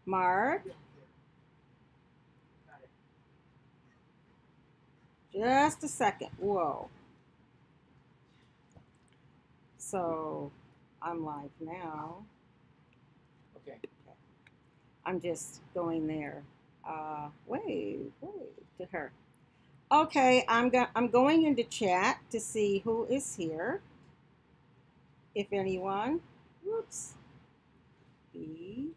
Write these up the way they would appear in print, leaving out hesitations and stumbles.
Mark, just a second. Whoa. So I'm live now. Okay. I'm just going there. Wait to her. Okay, I'm going into chat to see who is here, if anyone. Whoops. B.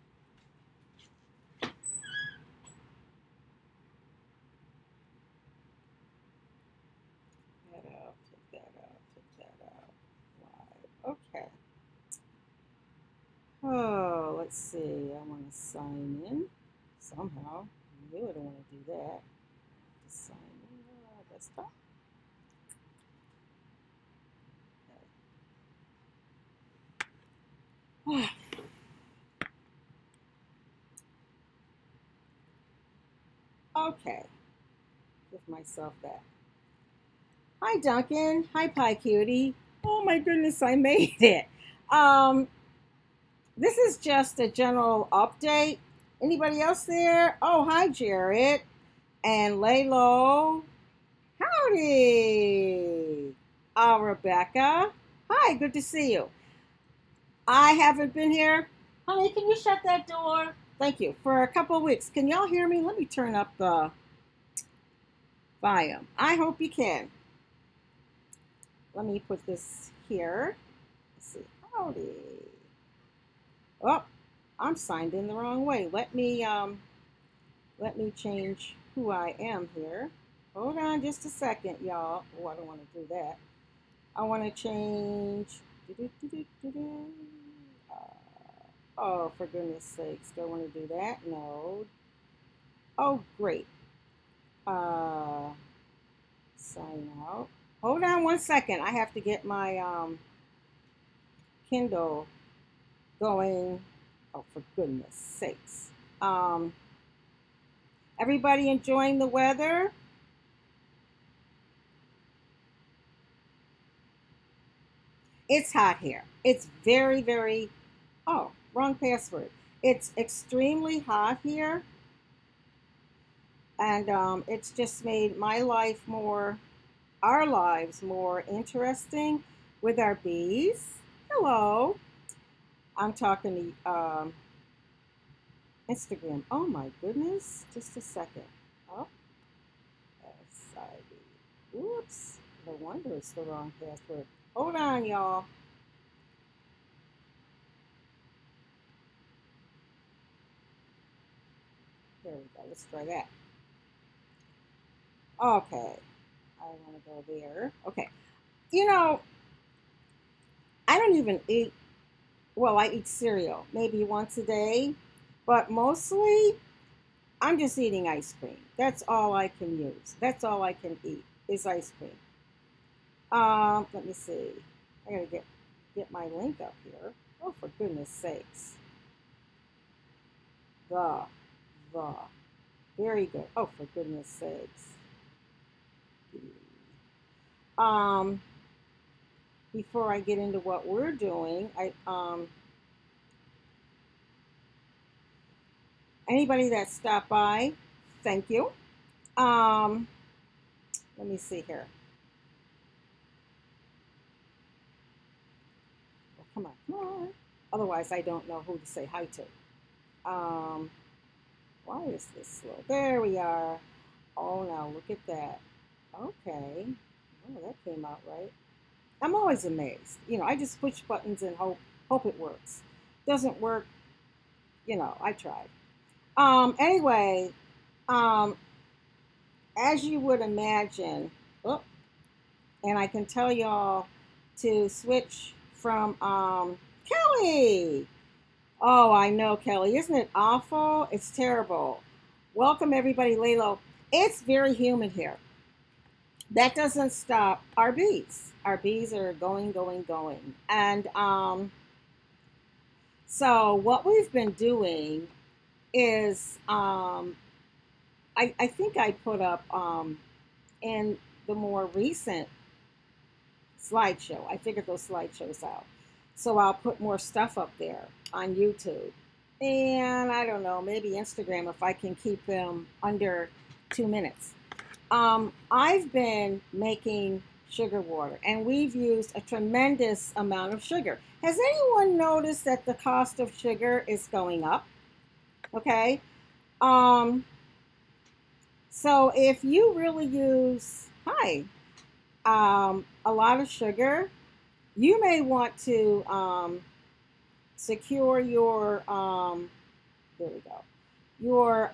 That out. Take that out. Take that out. Live. Okay. Oh, let's see. I want to sign in somehow. I really don't want to do that. Just sign in desktop. Okay. Okay. Give myself that. Hi, Duncan. Hi, Pie Cutie. Oh my goodness, I made it. Um, this is just a general update. Anybody else there? Oh, hi, Jared and Laylo. Howdy. Rebecca. Hi, good to see you. I haven't been here. Honey, can you shut that door? Thank you. For a couple of weeks. Can y'all hear me? Let me turn up the volume. I hope you can. Let me put this here. Let's see. Howdy. Oh, I'm signed in the wrong way. Let me change who I am here. Hold on just a second, y'all. Oh, I don't want to do that. I want to change. Oh, for goodness sakes. Do I want to do that? No. Oh, great. Sign out. Hold on one second. I have to get my Kindle going. Oh, for goodness sakes. Everybody enjoying the weather? It's hot here. It's very, very, oh, wrong password. It's extremely hot here. And it's just made my life more, our lives more interesting with our bees. Hello. I'm talking to Instagram. Oh my goodness. Just a second. Oh, SID. Oops. No wonder it's the wrong password. Hold on, y'all. There we go. Let's try that. Okay. I want to go there. Okay. You know, I don't even eat, well, I eat cereal maybe once a day, but mostly I'm just eating ice cream. That's all I can use. That's all I can eat is ice cream. Let me see. I gotta get my link up here. Oh, for goodness sakes. The, the. Very good. Oh, for goodness sakes. Um, Before I get into what we're doing, anybody that stopped by, thank you. Um, Let me see here. Oh, come on, come on. Otherwise, I don't know who to say hi to. Um, why is this slow? There we are. Oh, now look at that. Okay. Oh, that came out right. I'm always amazed. I just push buttons and hope it works. Doesn't work, I tried. Anyway, um, as you would imagine, oh, and I can tell y'all to switch from Kelly. Oh, I know, Kelly. Isn't it awful? It's terrible. Welcome, everybody, Lalo. It's very humid here. That doesn't stop our bees. Our bees are going, going, going. And so what we've been doing is, I think I put up in the more recent slideshow. I figured those slideshows out. So I'll put more stuff up there on YouTube. and I don't know, maybe Instagram if I can keep them under 2 minutes. I've been making sugar water, and we've used a tremendous amount of sugar. Has anyone noticed that the cost of sugar is going up? Okay. Um, so if you really use, a lot of sugar, you may want to secure your, there we go, your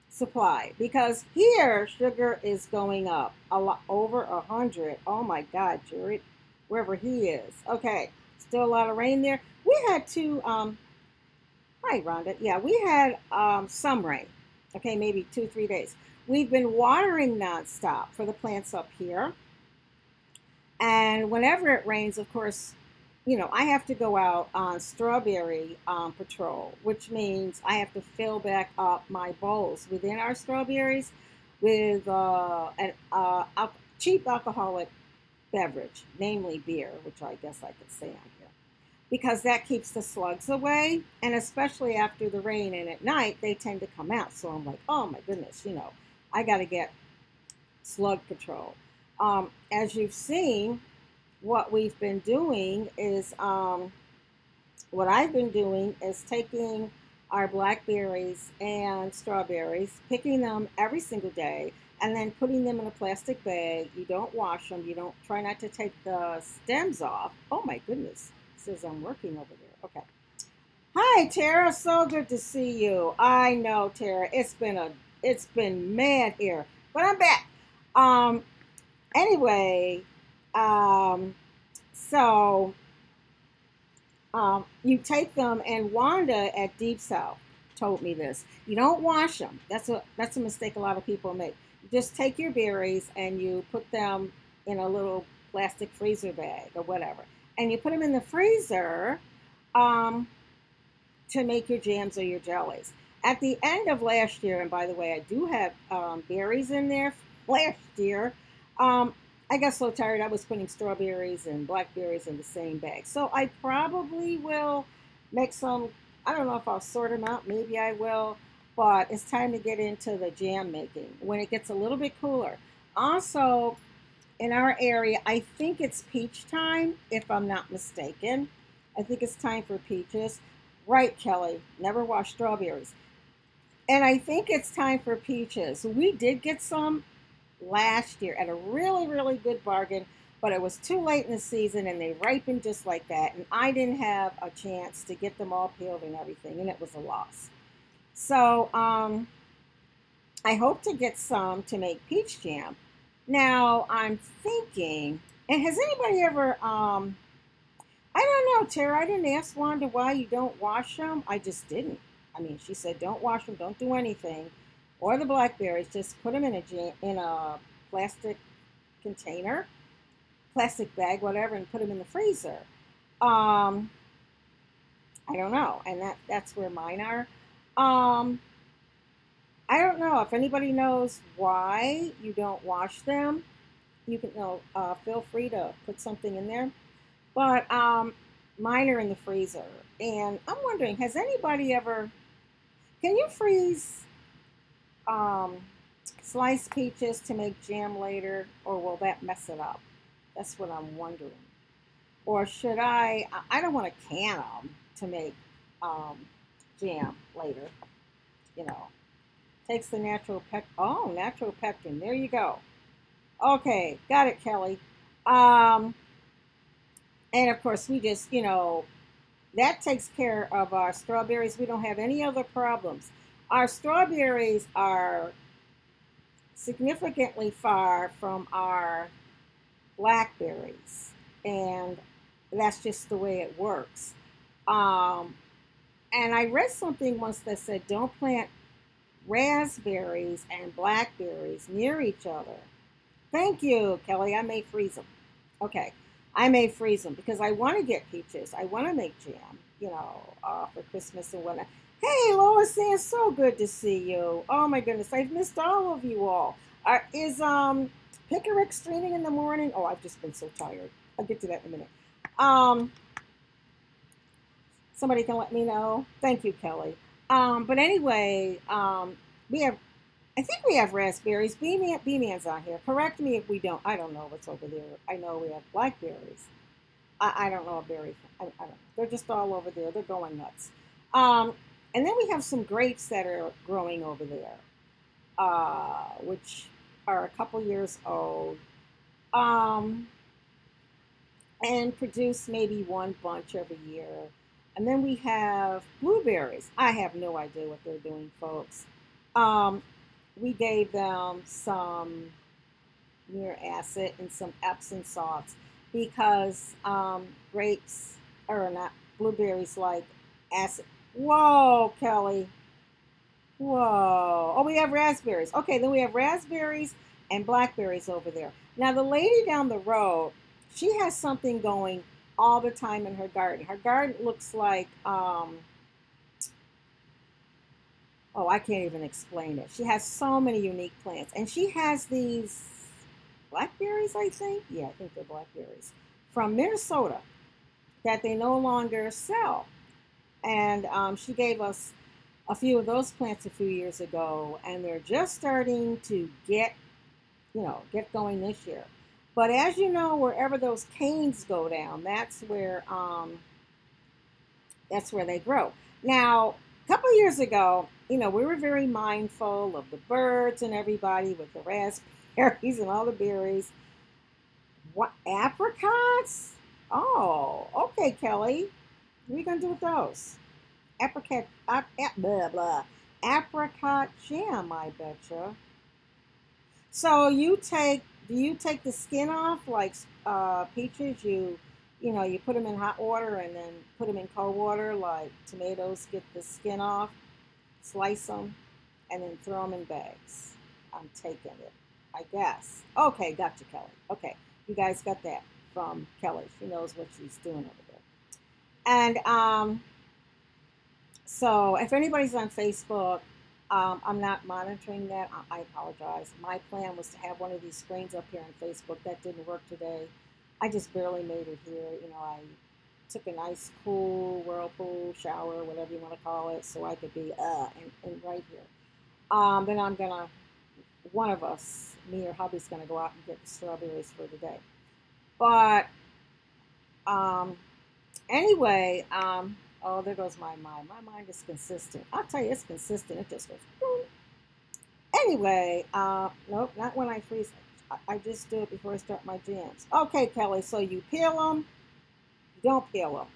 supply, because here sugar is going up a lot, over 100. Oh my God, Jared, wherever he is. Okay, still a lot of rain there. We had two. Hi, Rhonda. Yeah, we had some rain. Okay, maybe 2, 3 days. We've been watering nonstop for the plants up here, and whenever it rains, of course, I have to go out on strawberry patrol, which means I have to fill back up my bowls within our strawberries with a cheap alcoholic beverage, namely beer, which I guess I could say on here, because that keeps the slugs away. And especially after the rain and at night, they tend to come out. So I'm like, oh my goodness, I got to get slug patrol. As you've seen, what we've been doing is what I've been doing is taking our blackberries and strawberries, picking them every single day, and then putting them in a plastic bag. You don't wash them. You don't try not to take the stems off. Oh my goodness, it says I'm working over there. Okay. Hi Tara, so good to see you. I know Tara, it's been mad here, but I'm back. Um, anyway, um, so you take them, and Wanda at Deep South told me this. You don't wash them. That's a mistake a lot of people make. You just take your berries and you put them in a little plastic freezer bag or whatever, and you put them in the freezer um, to make your jams or your jellies. At the end of last year, and by the way, I do have berries in there last year. Um, I got so tired I was putting strawberries and blackberries in the same bag. So I probably will make some, I don't know if I'll sort them out, maybe I will, but it's time to get into the jam making when it gets a little bit cooler. Also, in our area, I think it's peach time, if I'm not mistaken. I think it's time for peaches. Right, Kelly, never wash strawberries. And I think it's time for peaches. We did get some last year at a really, really good bargain, but it was too late in the season and they ripened just like that. And I didn't have a chance to get them all peeled and everything, and it was a loss. So I hope to get some to make peach jam. Now I'm thinking, and has anybody ever, I don't know, Tara, I didn't ask Wanda why you don't wash them. I just didn't. I mean, she said, don't wash them, don't do anything. Or the blackberries, just put them in a plastic container, plastic bag, whatever, and put them in the freezer. Um, I don't know, and that's where mine are. Um, I don't know if anybody knows why you don't wash them. You can feel free to put something in there. But mine are in the freezer, and I'm wondering, has anybody ever? Can you freeze um, sliced peaches to make jam later, or will that mess it up? That's what I'm wondering. Or should I don't want to can them to make um, jam later. You know, takes the natural natural pectin. There you go. Okay, got it, Kelly. Um, and of course, we just, that takes care of our strawberries. We don't have any other problems. Our strawberries are significantly far from our blackberries, and that's just the way it works. Um, and I read something once that said don't plant raspberries and blackberries near each other. Thank you, Kelly. I may freeze them. Okay, I may freeze them because I want to get peaches. I want to make jam, for Christmas and whatnot. Hey, Lois, it's so good to see you. Oh my goodness, I've missed all of you all. Is Pickerick streaming in the morning? Oh, I've just been so tired. I'll get to that in a minute. Um, Somebody can let me know. Thank you, Kelly. But anyway, we have, I think we have raspberries. B-Man's on here. Correct me if we don't. I don't know what's over there. I know we have blackberries. I don't know a berry. I don't know. They're just all over there. They're going nuts. Um, and then we have some grapes that are growing over there, which are a couple years old. Um, and produce maybe one bunch every year. And then we have blueberries. I have no idea what they're doing, folks. Um, we gave them some uric acid and some Epsom salts because grapes, or not, blueberries like acid. Whoa, Kelly. Whoa. Oh, we have raspberries. Okay, then we have raspberries and blackberries over there. Now, the lady down the road, she has something going all the time in her garden. Her garden looks like, oh, I can't even explain it. She has so many unique plants. And she has these blackberries, I think. Yeah, I think they're blackberries from Minnesota that they no longer sell. And she gave us a few of those plants a few years ago, and they're just starting to get going this year. But as you know, wherever those canes go down, that's where they grow. Now, a couple of years ago, we were very mindful of the birds and everybody with the raspberries and all the berries. What, apricots? Oh, okay, Kelly. What are you gonna do with those? Blah blah. Apricot jam, I betcha. So do you take the skin off like peaches? You put them in hot water and then put them in cold water like tomatoes. Get the skin off, slice them, and then throw them in bags. I'm taking it, I guess. Okay, gotcha, Kelly. Okay, you guys got that from Kelly. She knows what she's doing over there. And so if anybody's on Facebook, I'm not monitoring that. I apologize. My plan was to have one of these screens up here on Facebook. That didn't work today. I just barely made it here. I took a nice, cool whirlpool shower, whatever you want to call it, so I could be and right here. Then one of us, me or hubby's gonna go out and get the strawberries for today. But anyway, oh, there goes my mind. My mind is consistent. I'll tell you, it's consistent. It just goes boom. Anyway, nope, not when I freeze. I just do it before I start my jams. Okay, Kelly, so you peel them. You don't peel them.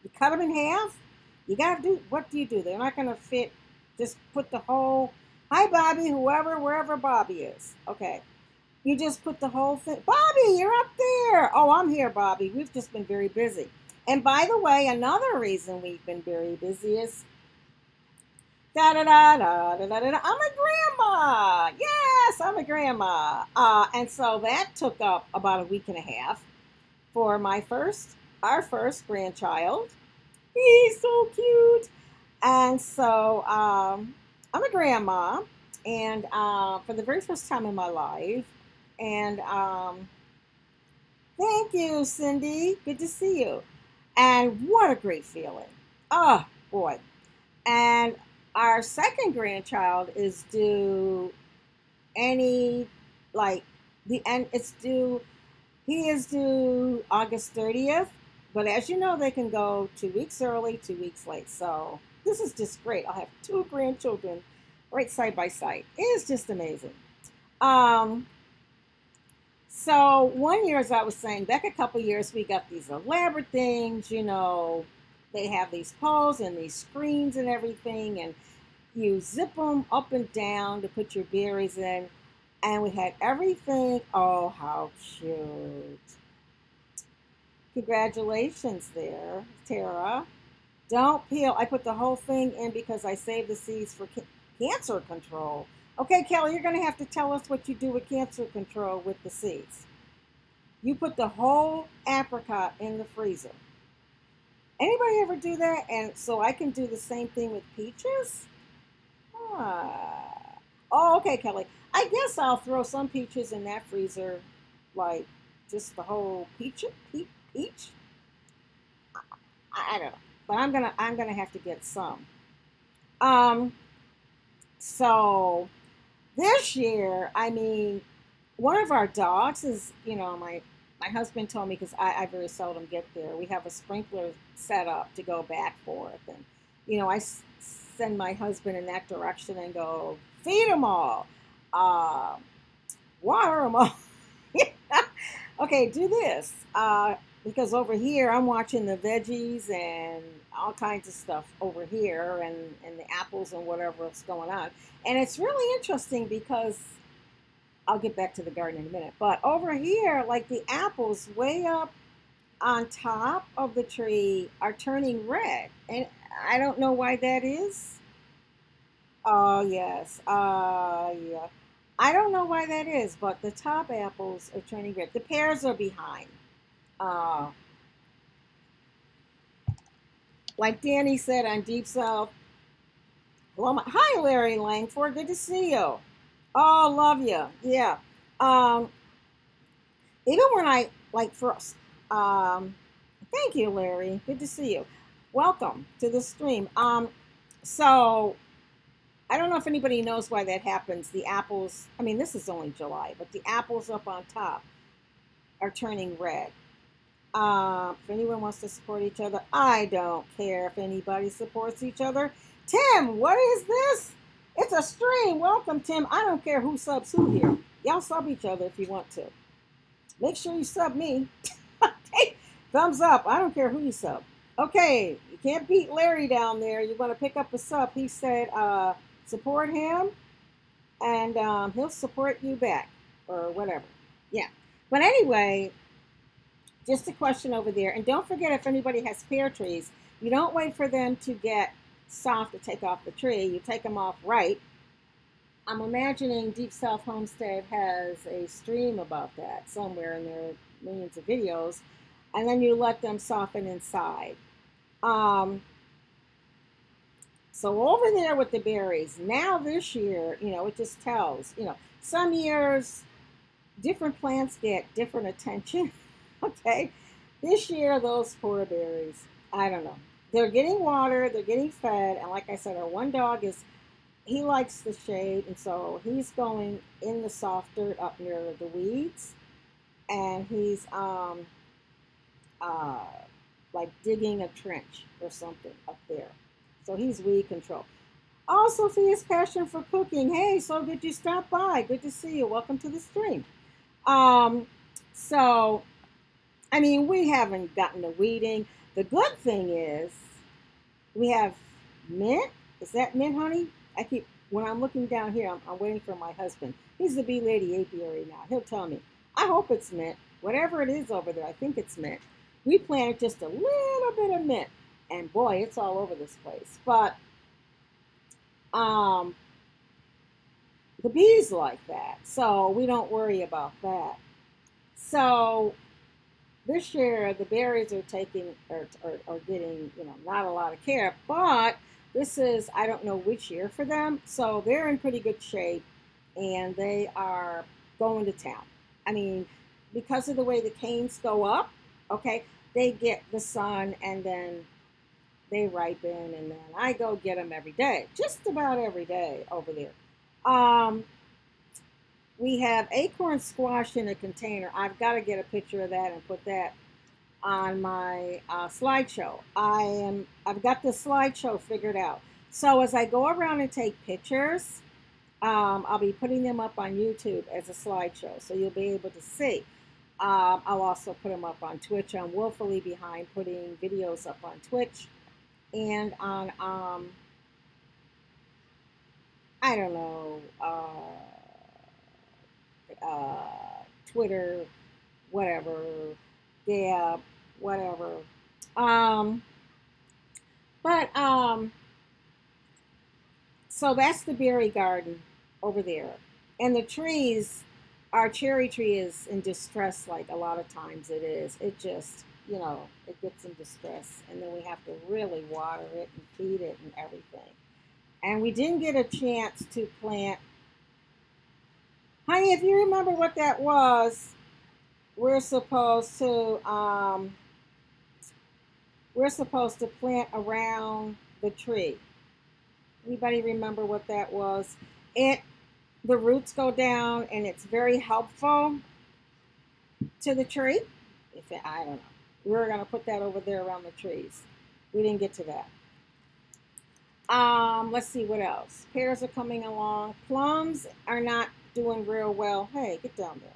You cut them in half. You got to do, what do you do? They're not going to fit. Just put the whole, hi, Bobby, wherever Bobby is. Okay. You just put the whole thing. Bobby, you're up there. Oh, I'm here, Bobby. We've just been very busy. And by the way, another reason we've been very busy is da da da da da da da. I'm a grandma. Yes, I'm a grandma. And so that took up about a week and a half for our first grandchild. He's so cute. And so I'm a grandma, and for the very first time in my life. And thank you, Cindy. Good to see you. And what a great feeling. Oh, boy. And our second grandchild is due he is due August 30th. But as you know, they can go 2 weeks early, 2 weeks late. So this is just great. I'll have two grandchildren right side by side. It is just amazing. So one year, as I was saying, back a couple years, we got these elaborate things, they have these poles and these screens and everything, and you zip them up and down to put your berries in, and we had everything. Oh, how cute. Congratulations there, Tara. Don't peel. I put the whole thing in because I saved the seeds for cancer control. Okay, Kelly, you're going to have to tell us what you do with cancer control with the seeds. You put the whole apricot in the freezer. Anybody ever do that? And so I can do the same thing with peaches? Oh, okay, Kelly. I guess I'll throw some peaches in that freezer, like just the whole peach? I don't know. but I'm gonna have to get some. Um, so this year, I mean, one of our dogs is, my husband told me, because I very seldom get there. We have a sprinkler set up to go back forth, and I send my husband in that direction and go feed them all, uh, water them all. Okay, do this. Because over here I'm watching the veggies and all kinds of stuff over here, and the apples and whatever else going on. And it's really interesting because I'll get back to the garden in a minute. But over here, like the apples way up on top of the tree are turning red. And I don't know why that is. Oh, yes. Yeah. I don't know why that is, but the top apples are turning red. The pears are behind. Uh, like Danny said on Deep South. Well, hi, Larry Langford. Good to see you. Oh, love you. Yeah. Um, Even when I, like, first, thank you, Larry. Good to see you. Welcome to the stream. So I don't know if anybody knows why that happens. The apples, I mean, this is only July, but the apples up on top are turning red. If anyone wants to support each other, I don't care if anybody supports each other. Tim, what is this? It's a stream. Welcome, Tim. I don't care who subs who here. Y'all sub each other if you want to. Make sure you sub me. Okay. Thumbs up. I don't care who you sub. Okay, you can't beat Larry down there. You want to pick up a sub. He said support him, and he'll support you back or whatever. Yeah. But anyway, just a question over there. And don't forget, if anybody has pear trees, you don't wait for them to get soft to take off the tree. You take them off right. I'm imagining Deep South Homestead has a stream about that somewhere in their millions of videos. And then you let them soften inside. So over there with the berries, now this year, it just tells, some years different plants get different attention. Okay. This year, those poor berries, I don't know. They're getting water, they're getting fed. And like I said, our one dog he likes the shade. And so he's going in the soft dirt up near the weeds. And he's like digging a trench or something up there. So he's weed control. Oh, Sophia's passion for cooking. Hey, so good you stopped by. Good to see you. Welcome to the stream. So, I mean, we haven't gotten to weeding. The good thing is we have mint. Is that mint, honey? When I'm looking down here, I'm waiting for my husband. He's the Bee Lady Apiary now. He'll tell me. I hope it's mint. Whatever it is over there, I think it's mint. We planted just a little bit of mint. And boy, it's all over this place. But the bees like that. So we don't worry about that. So this year, the berries are getting, not a lot of care. But this is, I don't know which year for them. So they're in pretty good shape. And they are going to town. I mean, because of the way the canes go up, okay, they get the sun and then they ripen, and then I go get them every day, just about every day over there. We have acorn squash in a container. I've got to get a picture of that and put that on my slideshow. I've got the slideshow figured out. So as I go around and take pictures, I'll be putting them up on YouTube as a slideshow, so you'll be able to see. I'll also put them up on Twitch. I'm woefully behind putting videos up on Twitch and on, I don't know, Twitter, whatever, Gab, whatever. So that's the berry garden over there. And the trees, our cherry tree is in distress, like a lot of times it is. It just, it gets in distress. And then we have to really water it and feed it and everything. And we didn't get a chance to plant. Honey, if you remember what that was, we're supposed to we're supposed to plant around the tree. Anybody remember what that was? It the roots go down and it's very helpful to the tree. I don't know. We were gonna put that over there around the trees. We didn't get to that. Let's see what else. Pears are coming along. Plums are not doing real well. Hey, get down there.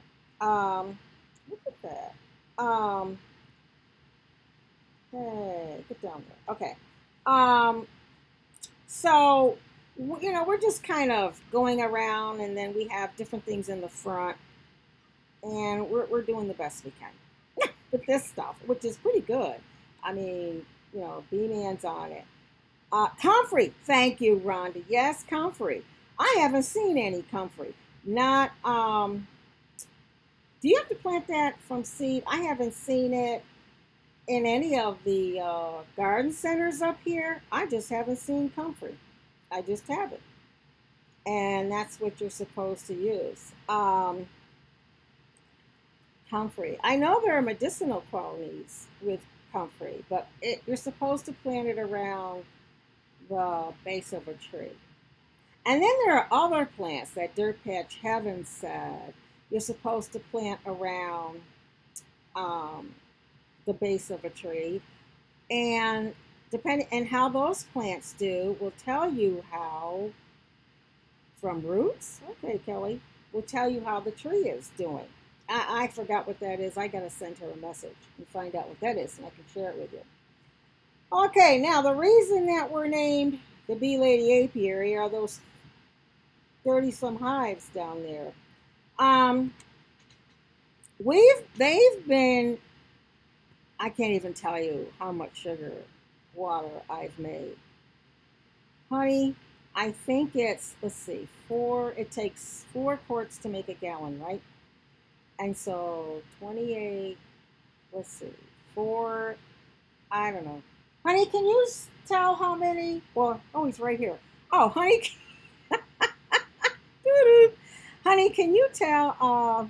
Look at that. Hey, get down there. Okay. Um, so we're just kind of going around, and then we have different things in the front, and we're doing the best we can with this stuff, which is pretty good. I mean, B-Man's on it. Comfrey, thank you, Rhonda. Yes, comfrey. I haven't seen any comfrey. Not. Do you have to plant that from seed? I haven't seen it in any of the garden centers up here. I just haven't seen comfrey. I just haven't. And that's what you're supposed to use. Comfrey. I know there are medicinal qualities with comfrey, but you're supposed to plant it around the base of a tree. And then there are other plants that Dirt Patch Heaven said you're supposed to plant around the base of a tree. And depending on how those plants do will tell you how, from roots, okay, Kelly, will tell you how the tree is doing. I forgot what that is. I got to send her a message and find out what that is, and I can share it with you. Okay, now the reason that we're named the Bee Lady Apiary are those 30-some hives down there. They've been, I can't even tell you how much sugar water I've made. Honey, I think it's, let's see, it takes 4 quarts to make a gallon, right? And so 28, let's see, 4, I don't know. Honey, can you tell how many? Well, oh, he's right here. Oh, honey, honey, can you tell how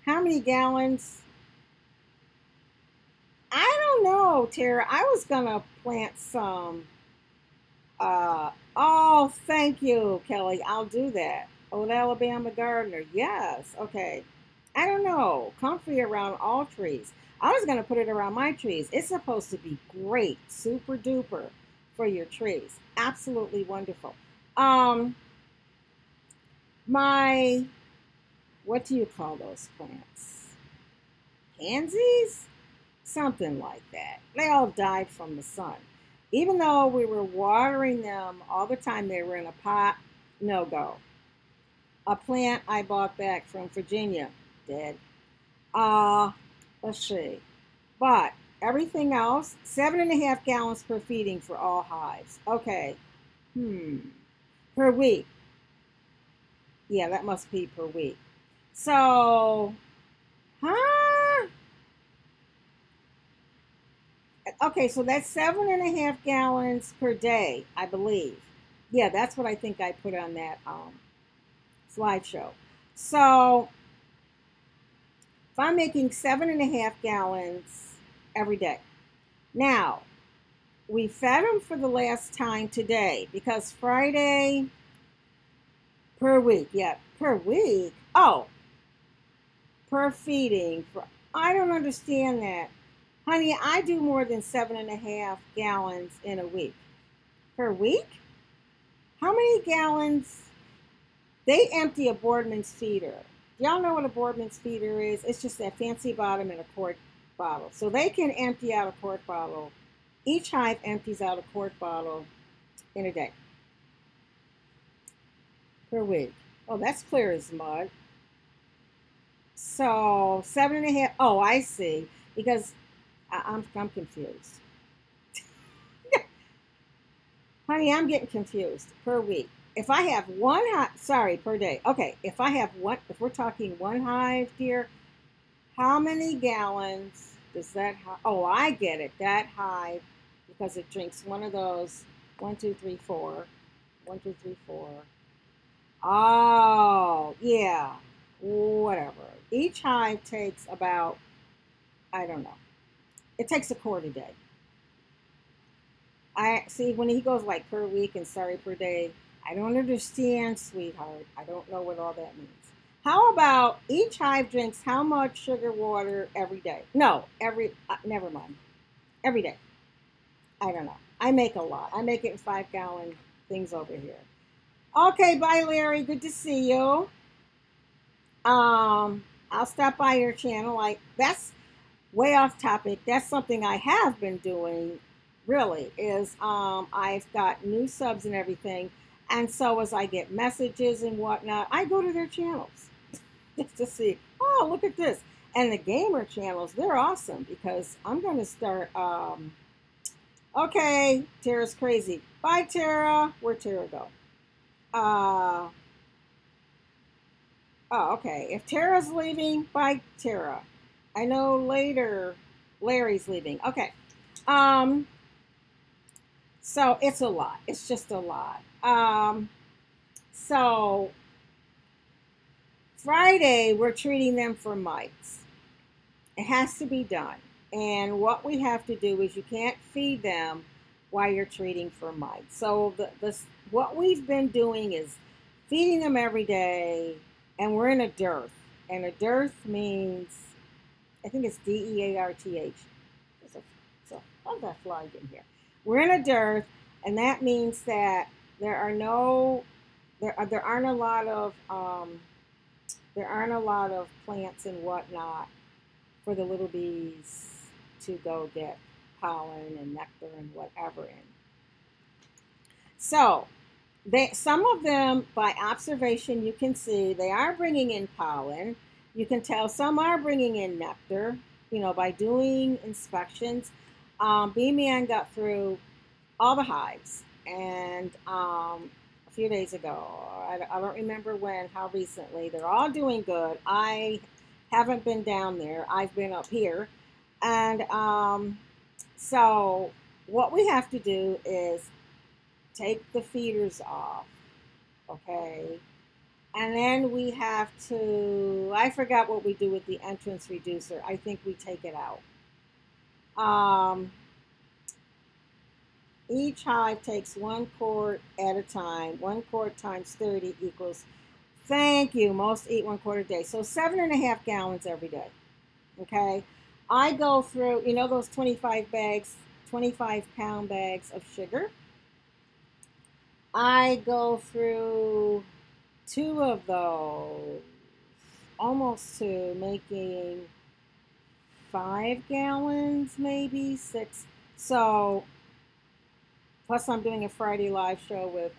many gallons? I don't know, Tara. I was gonna plant some. Oh, thank you, Kelly. I'll do that. Old Alabama gardener. Yes. Okay. I don't know. Comfrey around all trees. I was going to put it around my trees. It's supposed to be great, super duper for your trees. Absolutely wonderful. What do you call those plants? Pansies? Something like that. They all died from the sun. Even though we were watering them all the time, they were in a pot, no go. A plant I bought back from Virginia, dead. Let's see. But everything else, 7.5 gallons per feeding for all hives. Okay. Per week. Yeah, that must be per week. So, okay, so that's 7.5 gallons per day, I believe. Yeah, that's what I think I put on that slideshow. So if I'm making 7.5 gallons every day. Now, we fed them for the last time today because Friday per week. Yeah, per week. Oh, per feeding. I don't understand that. Honey, I do more than 7.5 gallons in a week. Per week? How many gallons? They empty a Boardman's feeder. Y'all know what a Boardman's feeder is? It's just that fancy bottom in a quart bottle. So they can empty out a quart bottle. Each hive empties out a quart bottle in a day. Per week. Oh, that's clear as mud. So 7.5. Oh, I see. Because I'm confused. Honey, I'm getting confused. Per week. If I have one hive, sorry, per day. Okay, if we're talking one hive, dear, how many gallons does that hive? Oh, I get it. That hive, because it drinks one of those, 1, 2, 3, 4. 1, 2, 3, 4. Oh, yeah. Whatever. Each hive takes about, I don't know. It takes a quart a day. I see when he goes like per week and sorry per day. I don't understand, sweetheart. I don't know what all that means. How about each hive drinks how much sugar water every day? No, never mind. Every day. I don't know. I make a lot. I make it in 5-gallon things over here. Okay, bye, Larry. Good to see you. I'll stop by your channel. That's way off topic. That's something I have been doing. Really is I've got new subs and everything, and so as I get messages and whatnot, I go to their channels just to see. Oh, look at this! And the gamer channels, they're awesome because I'm going to start. Okay, Tara's crazy. Bye, Tara. Where'd Tara go? Uh, oh, okay. If Tara's leaving, bye, Tara. I know later Larry's leaving. Okay. Um, so it's a lot. It's just a lot. So Friday, we're treating them for mites. It has to be done. And what we have to do is you can't feed them while you're treating for mites. So what we've been doing is feeding them every day, and we're in a dearth. And a dearth means, I think it's DEARTH. So how's that fly in here? We're in a dearth, and that means that there aren't a lot of plants and whatnot for the little bees to go get pollen and nectar and whatever in. So some of them, by observation, you can see they are bringing in pollen. You can tell some are bringing in nectar, by doing inspections. Bee Man got through all the hives, and a few days ago, I don't remember when, how recently, they're all doing good. I haven't been down there. I've been up here. And so what we have to do is take the feeders off, okay? And then we have to, I forgot what we do with the entrance reducer. I think we take it out. Each hive takes 1 quart at a time. 1 quart times 30 equals, thank you, most eat 1 quart a day. So 7.5 gallons every day, okay? I go through, those 25-pound bags of sugar. I go through 2 of those, almost to making 5 gallons, maybe 6. So, plus I'm doing a Friday live show with,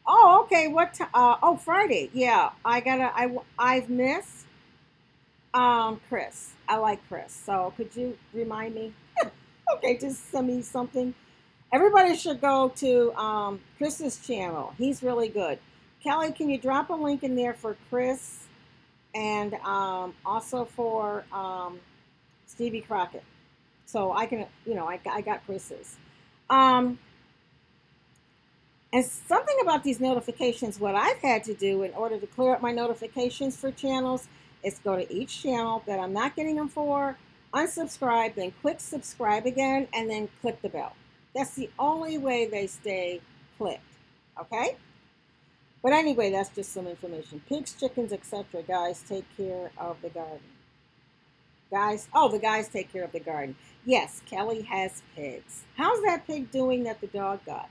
oh, okay, what time? Oh, Friday, yeah. I've missed Chris. I like Chris. So could you remind me? Okay, just send me something. Everybody should go to Chris's channel. He's really good. Kelly, can you drop a link in there for Chris and also for Stevie Crockett? So I can, I got Chris's. And something about these notifications, what I've had to do in order to clear up my notifications for channels is go to each channel that I'm not getting them for, unsubscribe, then click subscribe again, and then click the bell. That's the only way they stay clicked, okay? But anyway, that's just some information. Pigs, chickens, etc. Guys, take care of the garden. Guys, the guys take care of the garden. Yes, Kelly has pigs. How's that pig doing that the dog got?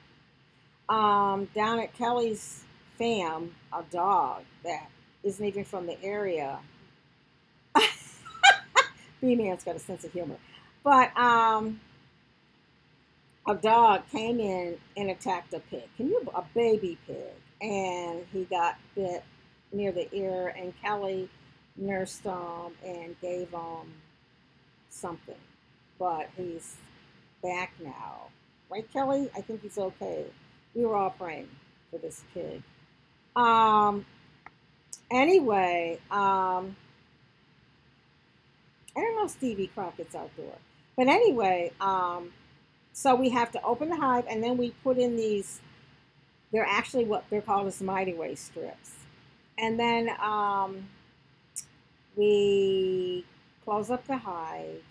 Down at Kelly's fam, a dog that isn't even from the area. B-Man's got a sense of humor. But a dog came in and attacked a pig. A baby pig. And he got bit near the ear, and Kelly nursed him and gave him something. But he's back now. Right, Kelly? I think he's okay. We were all praying for this pig. Anyway, I don't know if Stevie Crockett's outdoor. But anyway, so we have to open the hive, and then we put in these, they're actually what they're called as Mighty Way strips. And then we close up the hive,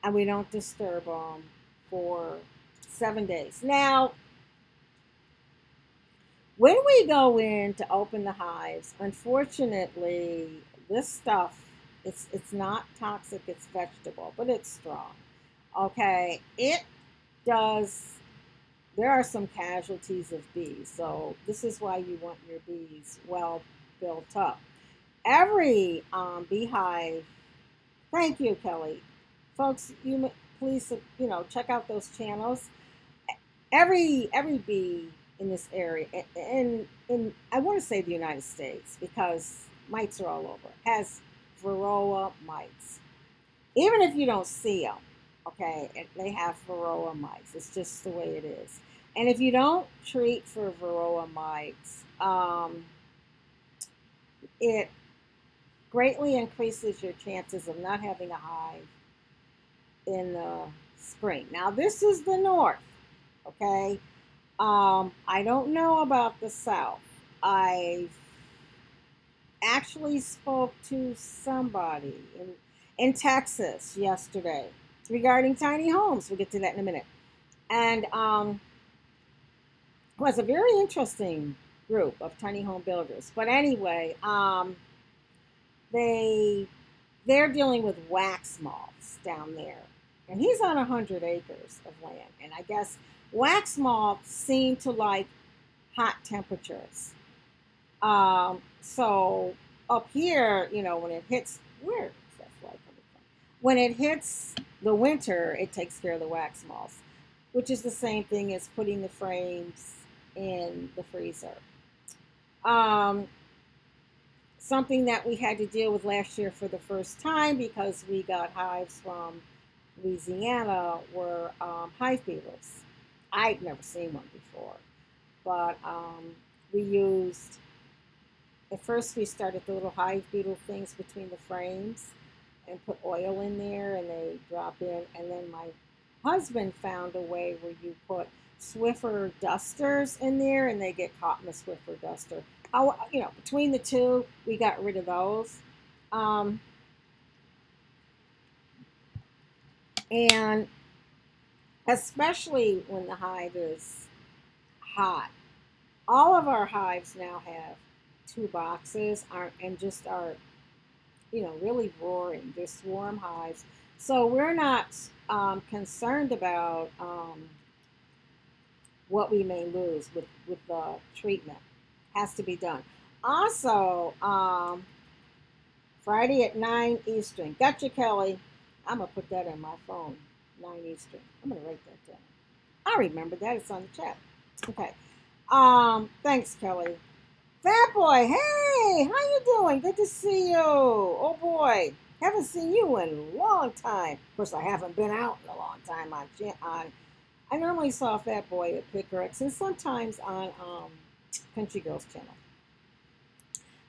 and we don't disturb them for 7 days. Now, when we go in to open the hives, unfortunately, this stuff, it's not toxic, it's vegetable, but it's strong. Okay, it does, there are some casualties of bees, so this is why you want your bees well built up. Every beehive, thank you, Kelly. Folks, you please, check out those channels. Every bee in this area, and I want to say the United States because mites are all over, has varroa mites. Even if you don't see them, okay, they have varroa mites. It's just the way it is. And if you don't treat for varroa mites, it greatly increases your chances of not having a hive in the spring. Now, this is the north, okay? I don't know about the south. I actually spoke to somebody in Texas yesterday regarding tiny homes. We'll get to that in a minute. And it was a very interesting group of tiny home builders. But anyway, they're dealing with wax moths down there. And he's on 100 acres of land. And I guess wax moths seem to like hot temperatures. So up here, when it hits, where is that fly coming from? When it hits the winter, it takes care of the wax moths, which is the same thing as putting the frames in the freezer. Something that we had to deal with last year for the first time because we got hives from Louisiana were hive beetles. I'd never seen one before, but we used, at first we started the little hive beetle things between the frames and put oil in there and they drop in, and then my husband found a way where you put Swiffer dusters in there and they get caught in the Swiffer duster. Between the two, we got rid of those. And especially when the hive is hot. All of our hives now have 2 boxes and just are, really roaring. They're swarm hives. So we're not concerned about what we may lose with the treatment. Has to be done. Also, Friday at 9 Eastern. Gotcha, Kelly. I'm going to put that in my phone. 9 Eastern. I'm going to write that down. I remember that. It's on the chat. Okay. Thanks, Kelly. Fat Boy, hey, how you doing? Good to see you. Oh, boy. Haven't seen you in a long time. Of course, I haven't been out in a long time I normally saw Fat Boy at Pickerex and sometimes on Country Girls channel.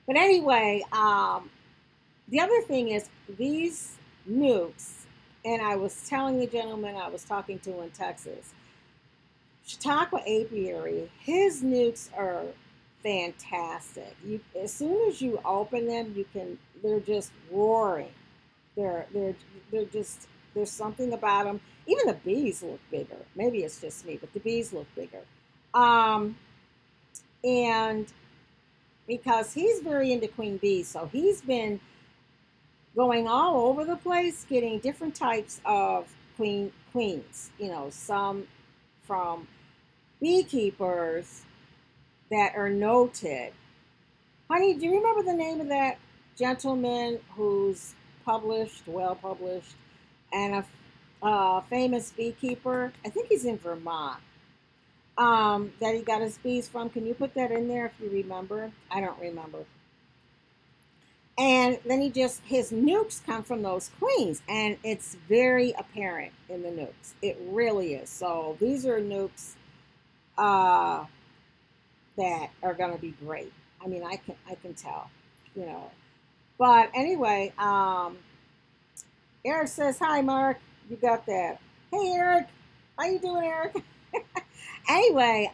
But anyway, the other thing is these nukes, and I was telling the gentleman I was talking to in Texas, Chautauqua Apiary, his nukes are fantastic. As soon as you open them, they're just roaring. They're just, there's something about them. Even the bees look bigger. Maybe it's just me, but the bees look bigger. And because he's very into queen bees, so he's been going all over the place getting different types of queens. Some from beekeepers that are noted. Honey, do you remember the name of that gentleman who's well published, and a famous beekeeper? I think he's in Vermont. That he got his bees from. Can you put that in there if you remember? I don't remember. And then his nukes come from those queens, and it's very apparent in the nukes. It really is. So these are nukes that are going to be great. I mean, I can tell, But anyway, Eric says, hi, Mark. You got that. Hey, Eric. How you doing, Eric? Anyway,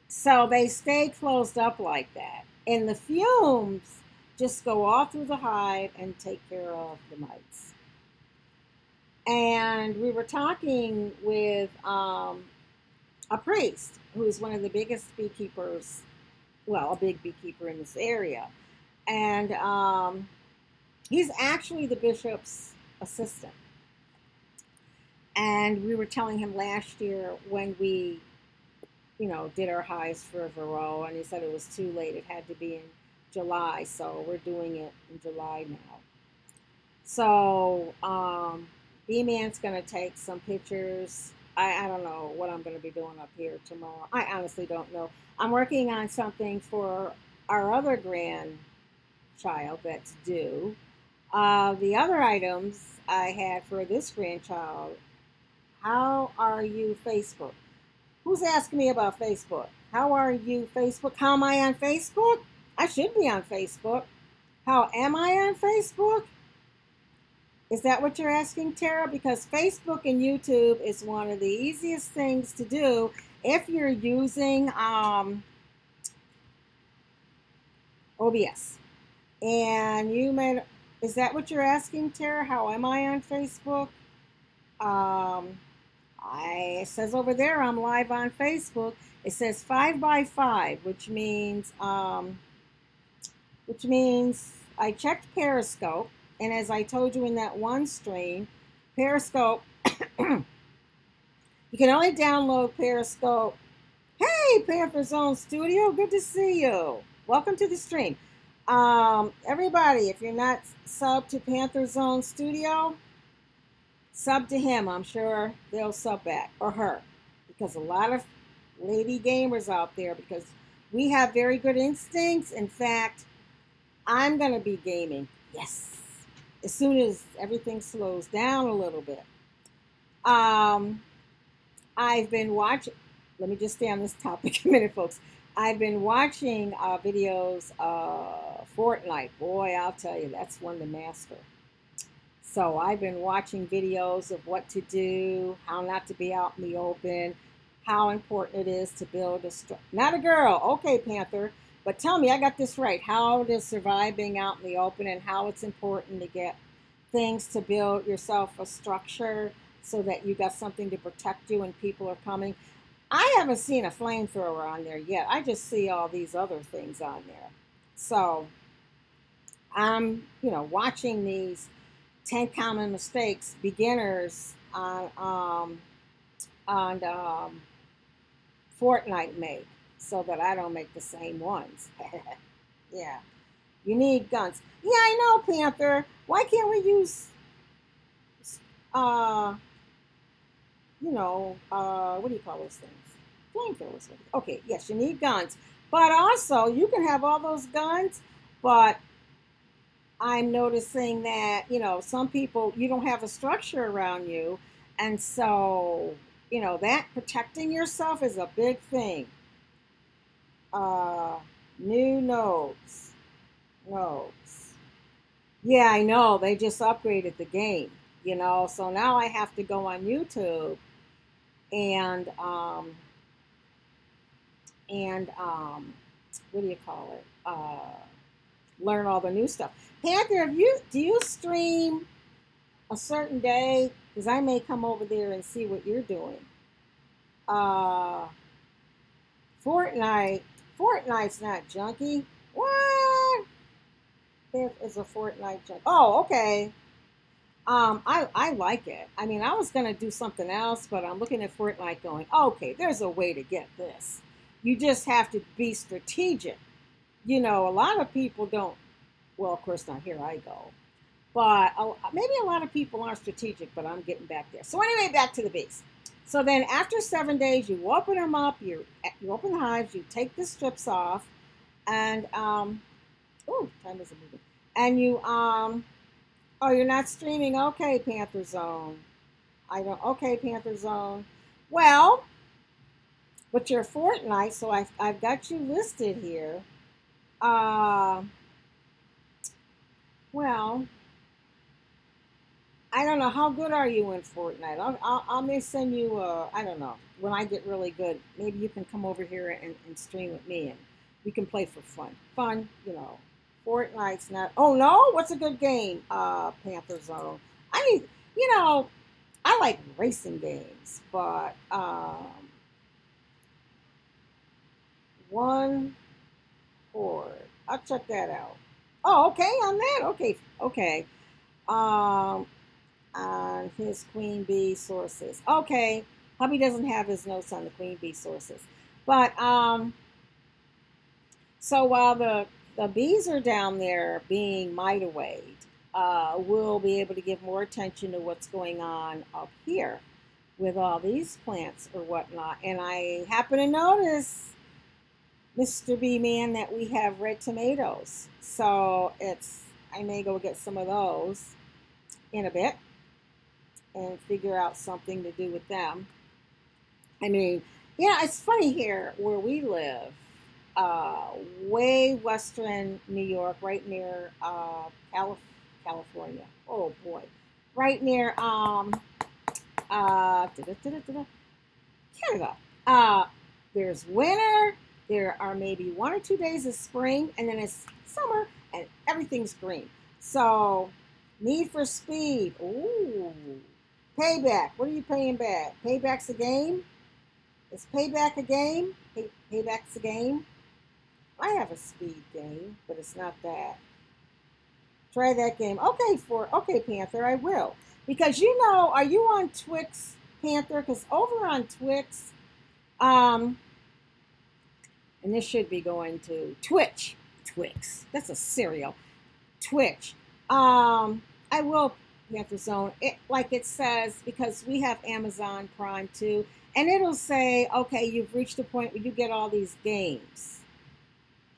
so they stay closed up like that. And the fumes just go all through the hive and take care of the mites. And we were talking with a priest who is one of the biggest beekeepers, well, a big beekeeper in this area. And he's actually the bishop's assistant. And we were telling him last year when we, did our hives for Varroa, and he said it was too late. It had to be in July, so we're doing it in July now. So, B-Man's going to take some pictures. I don't know what I'm going to be doing up here tomorrow. I honestly don't know. I'm working on something for our other grandchild that's due. The other items I had for this grandchild, how are you, Facebook? Who's asking me about Facebook? How are you, Facebook? How am I on Facebook? I should be on Facebook. How am I on Facebook? Is that what you're asking, Tara? Because Facebook and YouTube is one of the easiest things to do if you're using OBS. And is that what you're asking, Tara? How am I on Facebook? It says over there I'm live on Facebook. It says 5x5, which means I checked Periscope. And as I told you in that one stream, Periscope, you can only download Periscope. Hey, Panther Zone Studio, good to see you. Welcome to the stream. Everybody, if you're not sub to Panther Zone Studio, sub to him. I'm sure they'll sub back, or her, because a lot of lady gamers out there, because we have very good instincts. In fact, I'm going to be gaming. Yes. As soon as everything slows down a little bit. I've been watching, let me just stay on this topic a minute, folks. I've been watching videos of Fortnite. Boy, I'll tell you, that's one to master. So I've been watching videos of what to do, how not to be out in the open, how important it is to build not a girl, okay, Panther, but tell me I got this right. How to survive being out in the open and how it's important to get things to build yourself a structure so that you got something to protect you when people are coming. I haven't seen a flamethrower on there yet. I just see all these other things on there. So I'm, watching these 10 common mistakes beginners on Fortnite make, so that I don't make the same ones. Yeah. You need guns. Yeah, I know, Panther. Why can't we use, what do you call those things? Flamethrowers. Okay, yes, you need guns. But also, you can have all those guns, but I'm noticing that, some people, you don't have a structure around you. And so, that protecting yourself is a big thing. New nodes. Yeah, I know. They just upgraded the game, So now I have to go on YouTube and what do you call it? Learn all the new stuff. Panther, do you stream a certain day? Because I may come over there and see what you're doing. Fortnite's not junky. What? There is a Fortnite junk. Oh, okay. I like it. I mean, I was gonna do something else, but I'm looking at Fortnite going, okay, there's a way to get this. You just have to be strategic. A lot of people don't. Well, of course not. Here I go. But maybe a lot of people aren't strategic, but I'm getting back there. So anyway, back to the bees. So then after 7 days, you open them up, you open the hives, you take the strips off, and, time isn't moving. And you, oh, you're not streaming? Okay, Panther Zone. Okay, Panther Zone. Well, but you're Fortnite, so I've got you listed here. Well, I don't know. How good are you in Fortnite? I may send you, I don't know, when I get really good, maybe you can come over here and stream with me and we can play for fun. Fortnite's not, oh no? What's a good game, Panther Zone? I mean, I like racing games, but one chord. I'll check that out. Oh, okay, on that. Okay, okay. Um, on his queen bee sources. Okay, hubby doesn't have his notes on the queen bee sources, but so while the bees are down there being mightawayed, we'll be able to give more attention to what's going on up here with all these plants or whatnot. And I happen to notice, Mr. Bee Man, that we have red tomatoes. So I may go get some of those in a bit and figure out something to do with them. I mean, yeah, it's funny here where we live, uh, way western New York, right near California. Oh boy, right near Canada. Uh, there's winter. There are maybe 1 or 2 days of spring, and then it's summer, and everything's green. So, Need for Speed. Ooh, Payback. What are you paying back? Payback's a game. Is Payback a game? Payback's a game. I have a speed game, but it's not that. Try that game. Okay, Panther, I will. Because are you on Twix, Panther? Because over on Twix, um, and this should be going to Twitch. Twix. That's a cereal. Twitch. I will, Panther Zone. Like it says, because we have Amazon Prime too, and it'll say, okay, you've reached a point where you get all these games.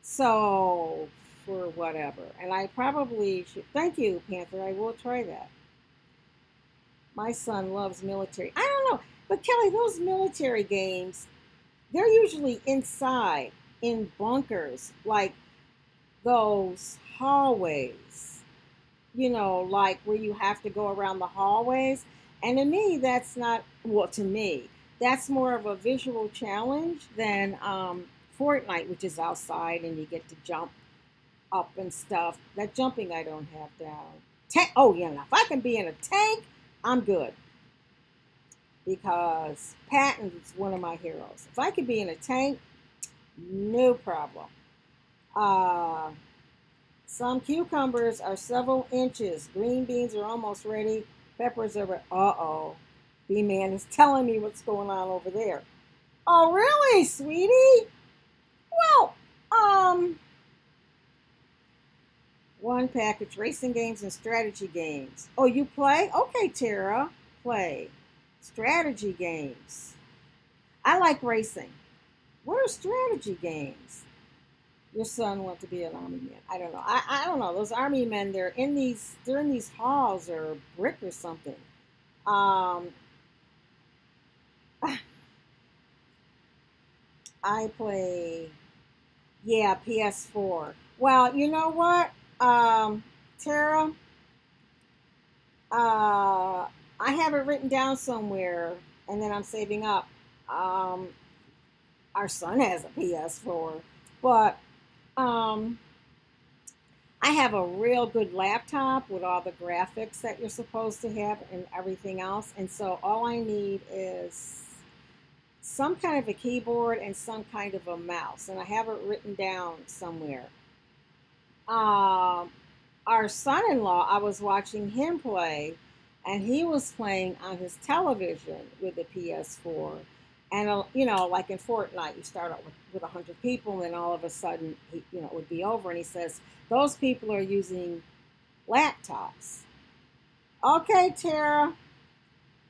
So for whatever. And I probably should. Thank you, Panther. I will try that. My son loves military. I don't know. But Kelly, those military games, they're usually inside in bunkers, like those hallways, like where you have to go around the hallways. And to me, that's not, well, to me, that's more of a visual challenge than Fortnite, which is outside and you get to jump up and stuff. That jumping I don't have down. Tank. Oh yeah, now if I can be in a tank, I'm good. Because Patton's one of my heroes. If I could be in a tank, no problem. Uh, some cucumbers are several inches. Green beans are almost ready. Peppers are. Uh-oh. B-Man is telling me what's going on over there. Oh, really, sweetie? Well, one package, racing games and strategy games. Oh, you play? Okay, Tara, play. Strategy games. I like racing. What are strategy games? Your son wants to be an army man. I don't know. I don't know. Those army men, they're in these halls or brick or something. Um, I play, yeah, PS4. Well, you know what, Tara? I have it written down somewhere, and then I'm saving up. Um, our son has a PS4, but I have a real good laptop with all the graphics that you're supposed to have and everything else, and so all I need is some kind of a keyboard and some kind of a mouse, and I have it written down somewhere. Um, our son-in-law, I was watching him play, and he was playing on his television with the PS4. And like in Fortnite, you start out with 100 people, and then all of a sudden, it would be over. And he says those people are using laptops. Okay, Tara.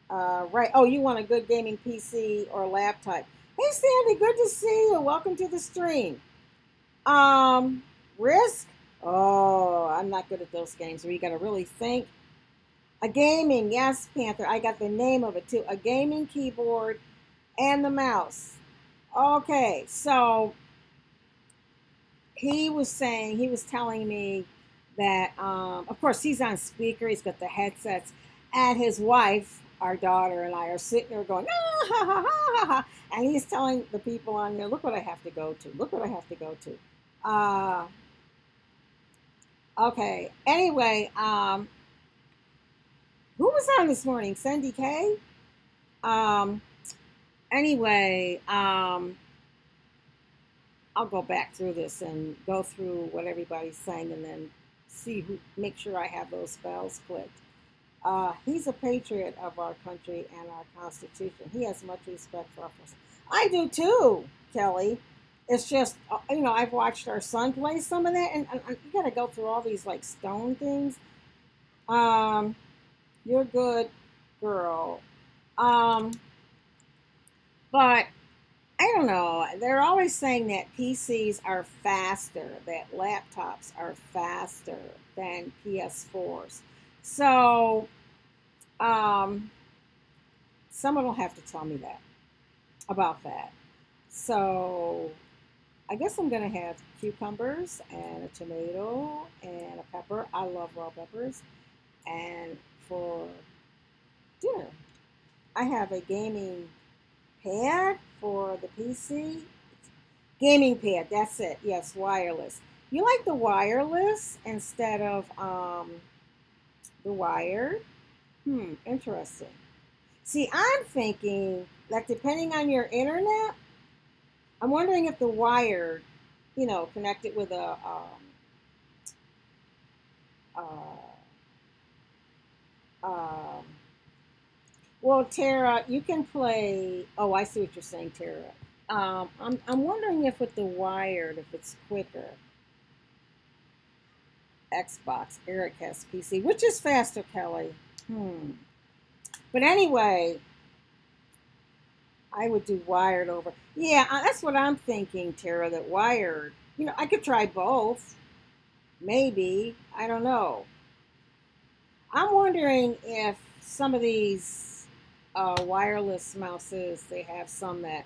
Right. Oh, you want a good gaming PC or laptop? Hey, Sandy, good to see you. Welcome to the stream. Risk? Oh, I'm not good at those games where you got to really think. A gaming, yes, Panther. I got the name of it too. A gaming keyboard and the mouse. Okay, so he was telling me that, of course, he's on speaker. He's got the headsets, and his wife, our daughter, and I are sitting there going, ah, ha, ha, ha, ha. And he's telling the people on there, look what I have to go to. Look what I have to go to. Okay. Anyway, Who was on this morning? Cindy K? Um, anyway, I'll go back through this and go through what everybody's saying and then see who, make sure I have those spells clicked. He's a patriot of our country and our Constitution. He has much respect for us. I do too, Kelly. It's just, I've watched our son play some of that, and you got to go through all these like stone things. Um, you're good, girl. Um, but I don't know. They're always saying that PCs are faster, that laptops are faster than PS4s. So, um, someone will have to tell me that about that. So, I guess I'm going to have cucumbers and a tomato and a pepper. I love raw peppers. And for dinner, I have a gaming pad for the PC. Gaming pad, that's it. Yes, wireless. You like the wireless instead of the wired? Interesting. See, I'm thinking that depending on your internet, I'm wondering if the wired, connected with a uh, um, well, Tara, you can play. Oh, I see what you're saying, Tara. I'm wondering if with the wired, if it's quicker. Xbox, Eric has PC, which is faster, Kelly. But anyway, I would do wired over. Yeah, that's what I'm thinking, Tara. That wired. I could try both. Maybe. I don't know. I'm wondering if some of these wireless mouses, they have some that,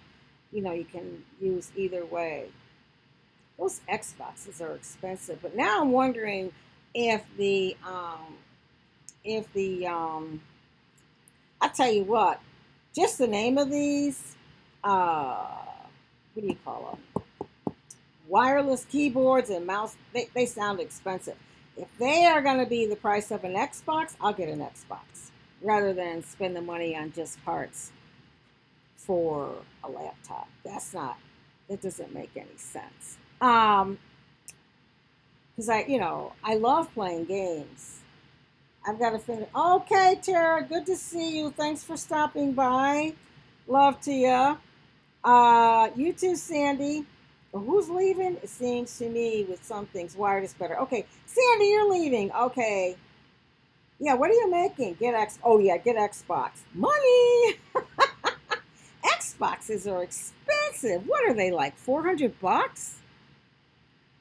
you can use either way. Those Xboxes are expensive, but now I'm wondering if I'll tell you what, just the name of these, what do you call them? Wireless keyboards and mouse, they sound expensive. If they are going to be the price of an Xbox, I'll get an Xbox rather than spend the money on just parts for a laptop. That doesn't make any sense. Because I love playing games. I've got to finish. Okay, Tara, good to see you. Thanks for stopping by. Love to you. You too, Sandy. Who's leaving? It seems to me with some things, wired is better. Okay, Sandy, you're leaving. Okay. Yeah, what are you making? Oh yeah, get Xbox. Money! Xboxes are expensive. What are they, like 400 bucks?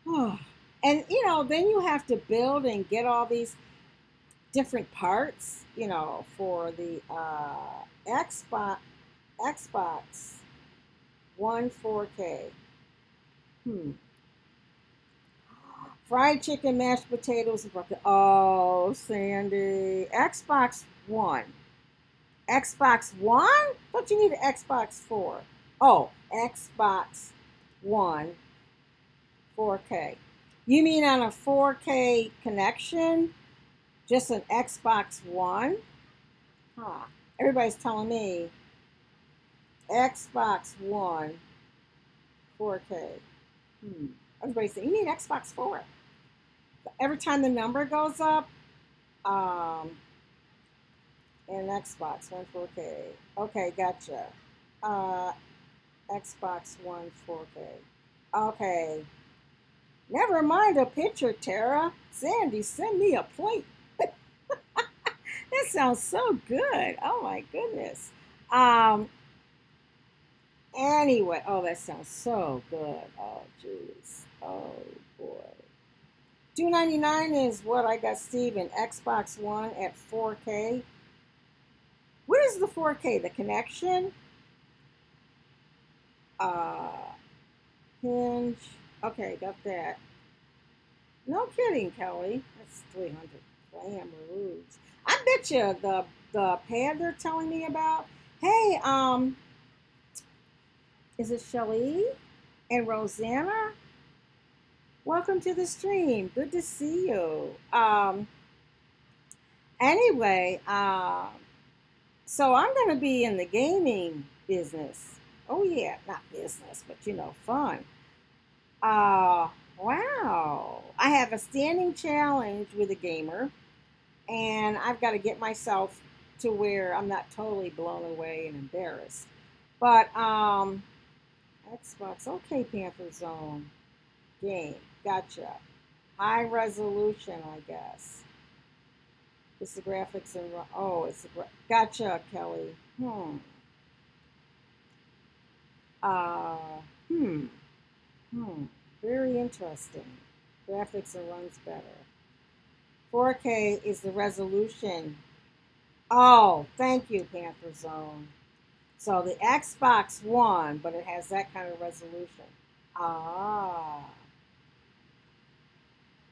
Oh. And then you have to build and get all these different parts, for the Xbox One 4K. Fried chicken, mashed potatoes, and broccoli. Oh, Sandy. Xbox One. Xbox One? Don't you need an Xbox 4? Oh, Xbox One 4K. You mean on a 4K connection? Just an Xbox One? Huh. Everybody's telling me Xbox One 4K. Everybody's saying, you need Xbox 4. Every time the number goes up, and Xbox One 4K. Okay, gotcha. Xbox One 4K. Okay. Never mind a picture, Tara. Sandy, send me a plate. That sounds so good. Oh my goodness. Anyway, oh, that sounds so good. Oh, jeez. Oh boy. $2.99 is what I got, Steven. Xbox One at 4K. What is the 4K? The connection? Hinge. Okay, got that. No kidding, Kelly. That's 300 Clamoroos. I bet you the pad they're telling me about. Hey, is it Shelly and Rosanna? Welcome to the stream. Good to see you. Anyway, so I'm going to be in the gaming business. Oh yeah, not business, but you know, fun. Wow. I have a standing challenge with a gamer, and I've got to get myself to where I'm not totally blown away and embarrassed. But Xbox, okay, Panther Zone game, gotcha. High resolution, I guess. It's the graphics and oh, it's the gotcha, Kelly. Uh, hmm. Hmm. Very interesting. Graphics and runs better. 4K is the resolution. Oh, thank you, Panther Zone. So the Xbox One, but it has that kind of resolution. Ah.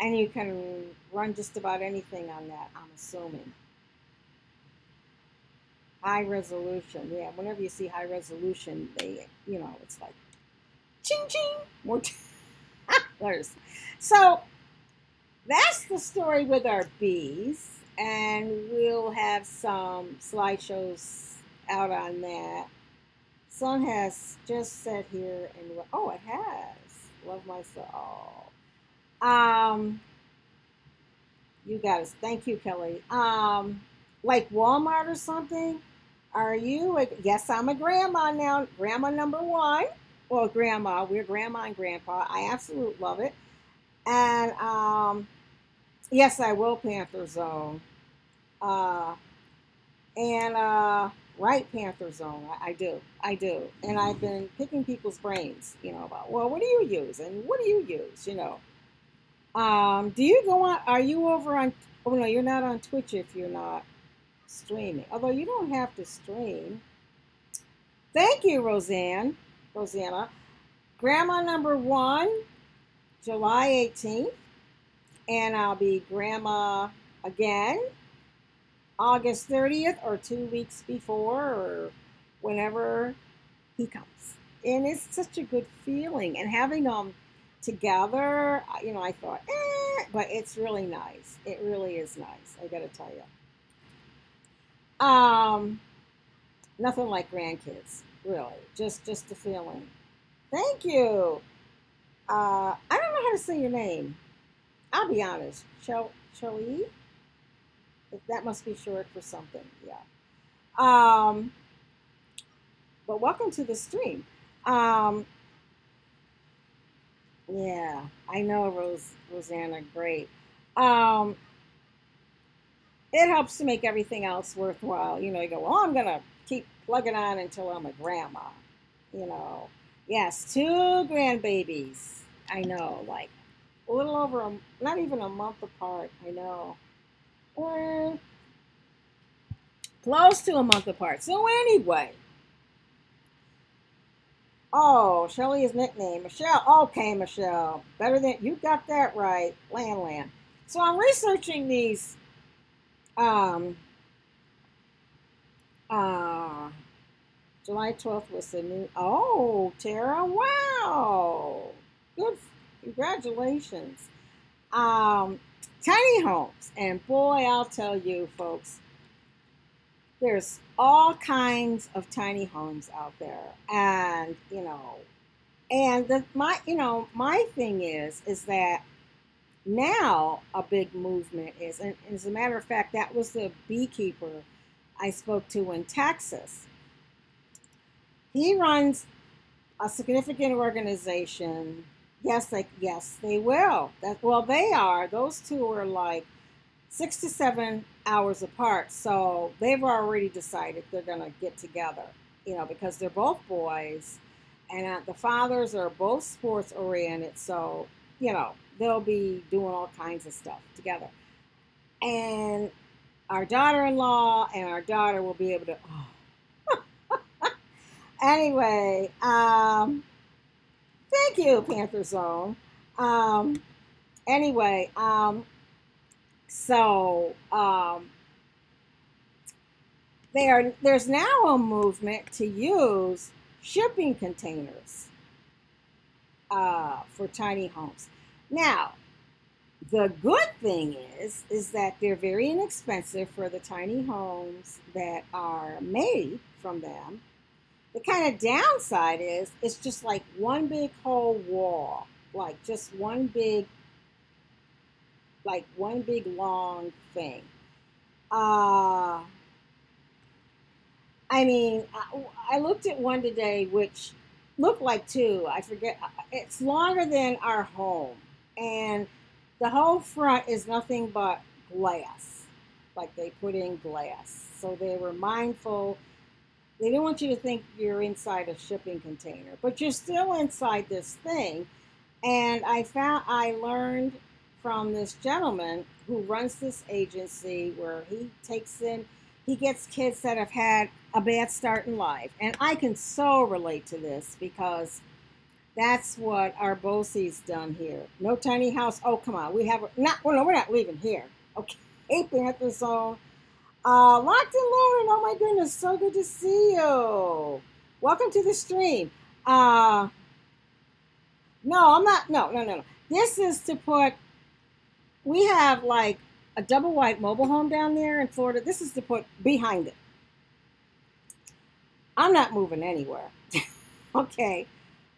And you can run just about anything on that, I'm assuming. High resolution. Yeah, whenever you see high resolution, it's like ching ching. More letters. So that's the story with our bees. And we'll have some slideshows out on that. Sun has just set here and oh, it has. Love myself. You guys, thank you, Kelly. Like Walmart or something. Are you? Yes, I'm a grandma now. Grandma number one. Well, grandma. We're grandma and grandpa. I absolutely love it. And yes, I will Panther Zone. Uh, and right Panther Zone. I do. I do. And I've been picking people's brains, about well, what do you use and what do you use. Do you go on? Are you over on? Oh no, you're not on Twitch if you're not streaming. Although you don't have to stream. Thank you, Rosanna. Grandma number one, July 18th, and I'll be grandma again, August 30th, or 2 weeks before, or whenever he comes. And it's such a good feeling, and having them together, I thought, but it's really nice. It really is nice. I got to tell you. Nothing like grandkids, really. Just the feeling. Thank you. I don't know how to say your name. I'll be honest. Chloe? That must be short for something. Yeah. But welcome to the stream. Yeah, I know, Rosanna. Great. Um, it helps to make everything else worthwhile. You go, well, I'm going to keep plugging on until I'm a grandma. Yes, 2 grandbabies. I know, like a little over, not even a month apart. I know. Or close to a month apart. So anyway. Oh, Shelly's nickname, Michelle. Okay, Michelle. Better than, you got that right. Lan. So I'm researching these um, uh, July 12th was the new. Oh, Tara! Wow, good. Congratulations. Um, Tiny homes, and boy, I'll tell you, folks, there's all kinds of tiny homes out there, and my thing is that now a big movement is, and as a matter of fact, that was the beekeeper I spoke to in Texas. He runs a significant organization. Yes, they will. They are. Those two are like 6 to 7 hours apart. So they've already decided they're going to get together, because they're both boys, and the fathers are both sports oriented. So, they'll be doing all kinds of stuff together. And our daughter-in-law and our daughter will be able to. Oh. Anyway, thank you, Panther Zone. Anyway, so there's now a movement to use shipping containers for tiny homes. Now, The good thing is that they're very inexpensive for the tiny homes that are made from them. The kind of downside is it's just like one big whole wall, like just one big long thing. Uh, I mean, I looked at one today which looked like two. I forget. It's longer than our home, and the whole front is nothing but glass. Like they put in glass, so they were mindful. They didn't want you to think you're inside a shipping container, but you're still inside this thing. And I learned from this gentleman who runs this agency where he gets kids that have had a bad start in life. And I can so relate to this because that's what our BOCES done here. No tiny house. Oh, come on. Well, no, we're not leaving here. Okay. Panther Zone. Locked and loaded. Oh my goodness. So good to see you. Welcome to the stream. No, I'm not. No, no, no, no. This is to put, we have like a double wide mobile home down there in Florida. This is to put behind it. I'm not moving anywhere. Okay.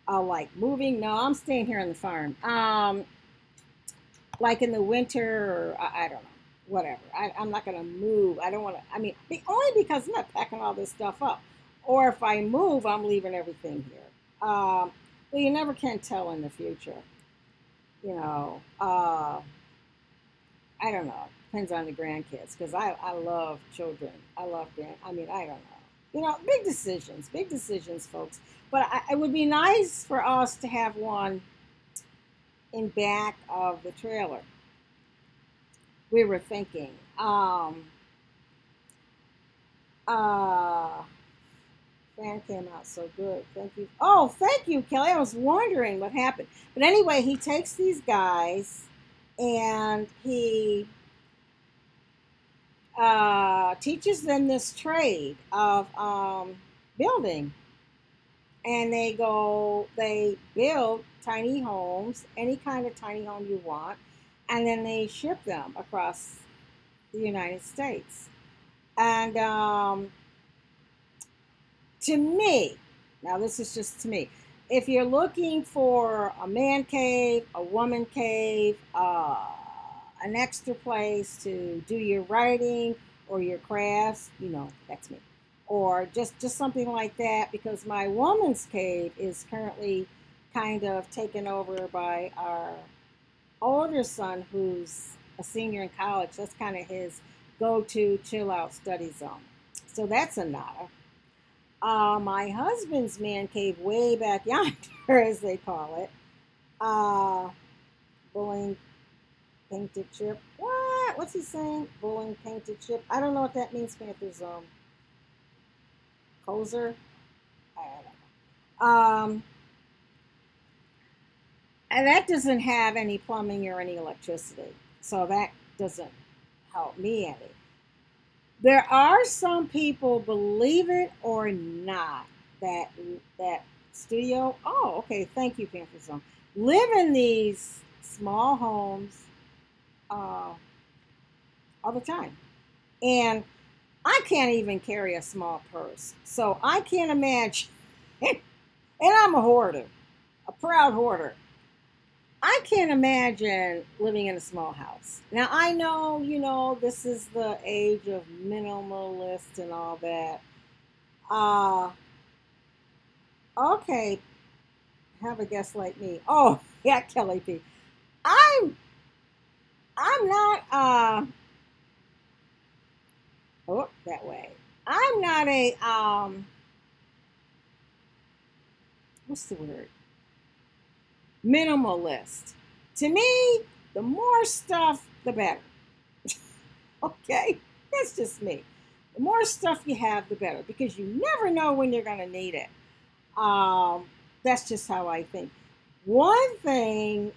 Like moving. No, I'm staying here on the farm. Like in the winter, or I don't know, whatever. I'm not going to move. I don't want to, I mean, only because I'm not packing all this stuff up. Or if I move, I'm leaving everything here. But you never can tell in the future. You know, I don't know. Depends on the grandkids because I love children. I love I mean, I don't know. You know, big decisions, folks. But it would be nice for us to have one in back of the trailer. We were thinking. Uh, Fan came out so good. Thank you. Oh, thank you, Kelly. I was wondering what happened. But anyway, he takes these guys and he teaches them this trade of building. And they build tiny homes, any kind of tiny home you want, and then they ship them across the United States. And to me, now this is just to me, if you're looking for a man cave, a woman cave, an extra place to do your writing or your crafts, you know, that's me. Or just something like that, because my woman's cave is currently kind of taken over by our older son who's a senior in college. That's kind of his go-to chill out study zone. So that's a nada. My husband's man cave way back yonder, as they call it. Bowling painted chip. What? What's he saying? Bowling painted chip. I don't know what that means, Panther Zone. Kozer? I don't know. And that doesn't have any plumbing or any electricity. So that doesn't help me any. There are some people, believe it or not, that studio, oh, okay, thank you, Panther Zone, live in these small homes all the time. And I can't even carry a small purse. So I can't imagine, and I'm a hoarder, a proud hoarder. I can't imagine living in a small house. Now, I know, you know, this is the age of minimalist and all that. Okay, have a guest like me. Oh, yeah, Kelly P. I'm not, oh, that way. I'm not a, what's the word? Minimalist. To me, the more stuff, the better. Okay? That's just me. The more stuff you have, the better, because you never know when you're going to need it. That's just how I think. One thing,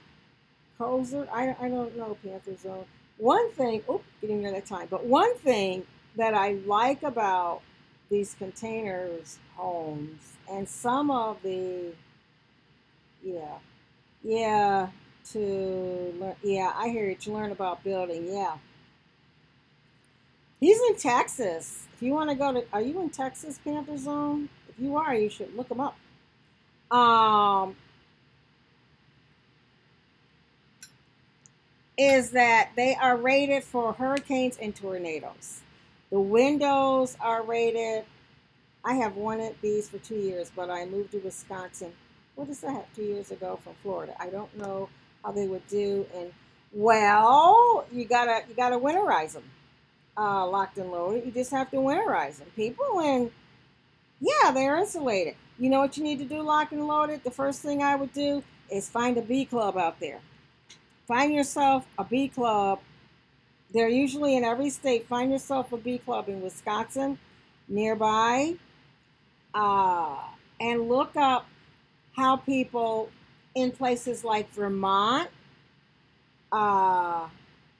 Kozer, I don't know, Panther Zone. One thing, getting near that time, but one thing that I like about these containers homes and some of the, yeah, to learn. Yeah, I hear you. To learn about building. Yeah. He's in Texas. If you want to go to, are you in Texas, Panther Zone? If you are, you should look him up. Um, is that they are rated for hurricanes and tornadoes. The windows are rated. I have wanted these for 2 years, but I moved to Wisconsin. What does that have 2 years ago from Florida? I don't know how they would do. And well, you gotta winterize them. Locked and loaded. You just have to winterize them. People and yeah, they're insulated. You know what you need to do, locked and loaded? The first thing I would do is find a bee club out there. Find yourself a bee club. They're usually in every state. Find yourself a bee club in Wisconsin, nearby, uh, and look up how people in places like Vermont, uh,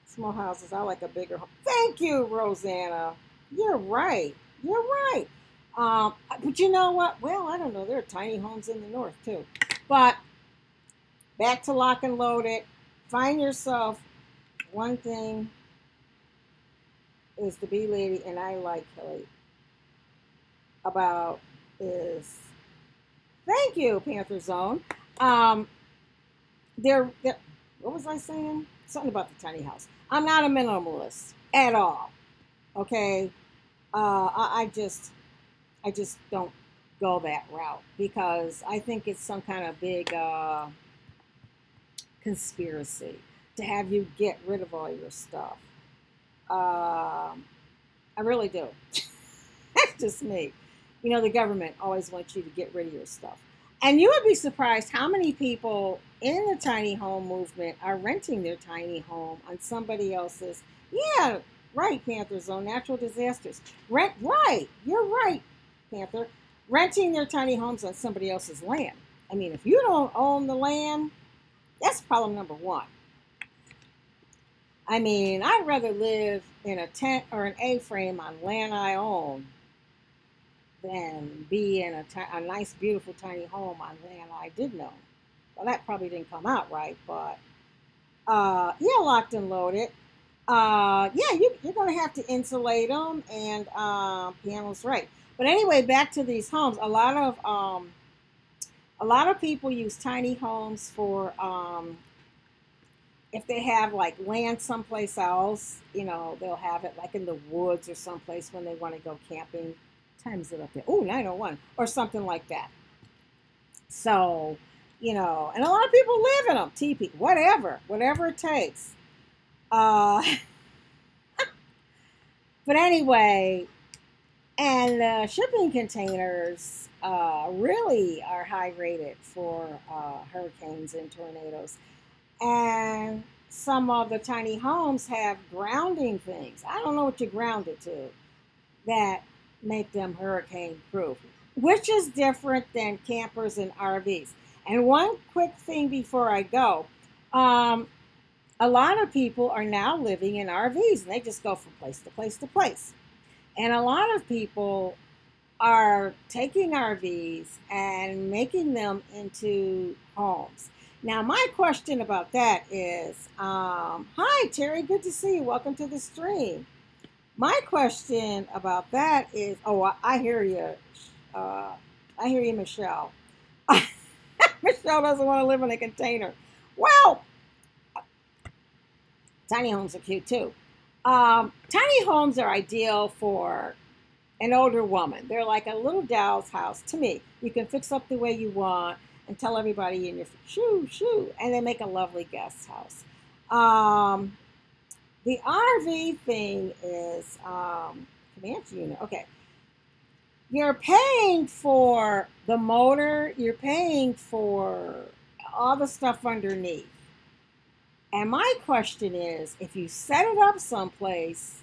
small houses. I like a bigger home. Thank you, Rosanna. You're right. You're right. But you know what? Well, I don't know. There are tiny homes in the north too. But back to lock and load it. Find yourself one thing is the Bee Lady, and I like Kelly about is thank you, Panther Zone. They're what was I saying? Something about the tiny house. I'm not a minimalist at all. Okay, I just don't go that route because I think it's some kind of big conspiracy to have you get rid of all your stuff. I really do. That's just me. You know, the government always wants you to get rid of your stuff. And you would be surprised how many people in the tiny home movement are renting their tiny home on somebody else's. Yeah, right, Panther Zone, natural disasters. Rent, right, you're right, Panther. Renting their tiny homes on somebody else's land. I mean, if you don't own the land, that's problem number one. I mean, I'd rather live in a tent or an A-frame on land I own than be in a nice, beautiful, tiny home on land I didn't own. Well, that probably didn't come out right, but yeah, locked and loaded. Yeah, you're going to have to insulate them, and Piano's right. But anyway, back to these homes. A lot of people use tiny homes for if they have like land someplace else, you know, they'll have it like in the woods or someplace when they want to go camping. Time is it up there? Oh, 9:01 or something like that. So, you know, and a lot of people live in them, teepee, whatever it takes. But anyway, and shipping containers really are high rated for hurricanes and tornadoes. And some of the tiny homes have grounding things. I don't know what you ground it to that make them hurricane proof, which is different than campers and RVs. And one quick thing before I go, a lot of people are now living in RVs and they just go from place to place to place. And a lot of people are taking RVs and making them into homes. Now, my question about that is, hi, Terry, good to see you. Welcome to the stream. My question about that is, oh, I hear you. I hear you, Michelle. Michelle doesn't want to live in a container. Well, tiny homes are cute too. Tiny homes are ideal for an older woman. They're like a little doll's house to me. You can fix up the way you want and tell everybody in your shoo, and they make a lovely guest house. The RV thing is Comanche unit. Okay. You're paying for the motor, you're paying for all the stuff underneath. And my question is, if you set it up someplace,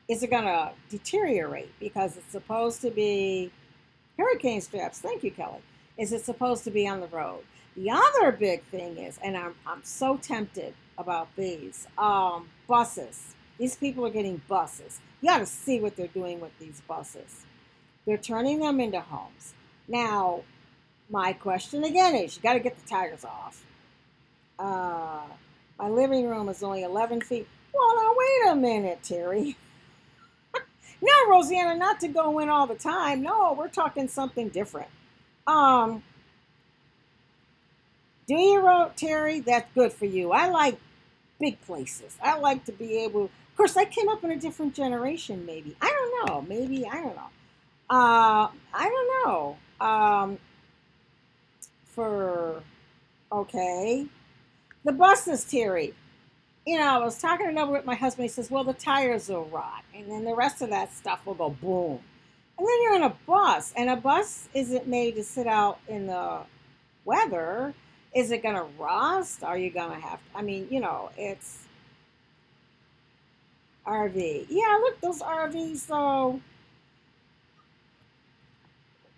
is it going to deteriorate? Because it's supposed to be hurricane straps. Thank you, Kelly. Is it supposed to be on the road? The other big thing is, and I'm so tempted about these, buses. These people are getting buses. You got to see what they're doing with these buses. They're turning them into homes. Now, my question again is, you got to get the tires off. Uh, my living room is only 11 feet. Well, now, wait a minute, Terry. No, Rosanna, not to go in all the time. No, we're talking something different. Um, do you, Terry? That's good for you. I like big places. I like to be able. Of course, I came up in a different generation. Maybe I don't know. Maybe I don't know. I don't know. For okay, the buses, Terry. You know, I was talking it over with my husband. He says, "Well, the tires will rot, and then the rest of that stuff will go boom." And then you're in a bus, and a bus isn't made to sit out in the weather. Is it going to rust? Are you going to have? I mean, you know, it's RV. Yeah, look, those RVs. So,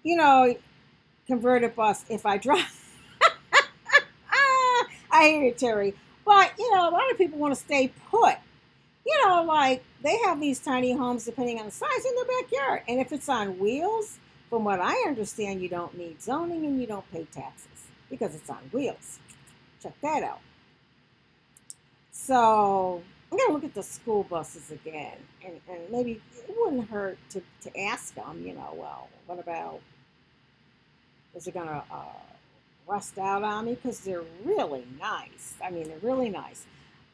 you know, converted bus. If I drive, I hear you, Terry. But you know, a lot of people want to stay put. You know, like they have these tiny homes depending on the size in their backyard. And if it's on wheels, from what I understand, you don't need zoning and you don't pay taxes because it's on wheels. Check that out. So I'm going to look at the school buses again. And maybe it wouldn't hurt to ask them, you know, well, what about, is it going to rust out on me? Because they're really nice. I mean, they're really nice.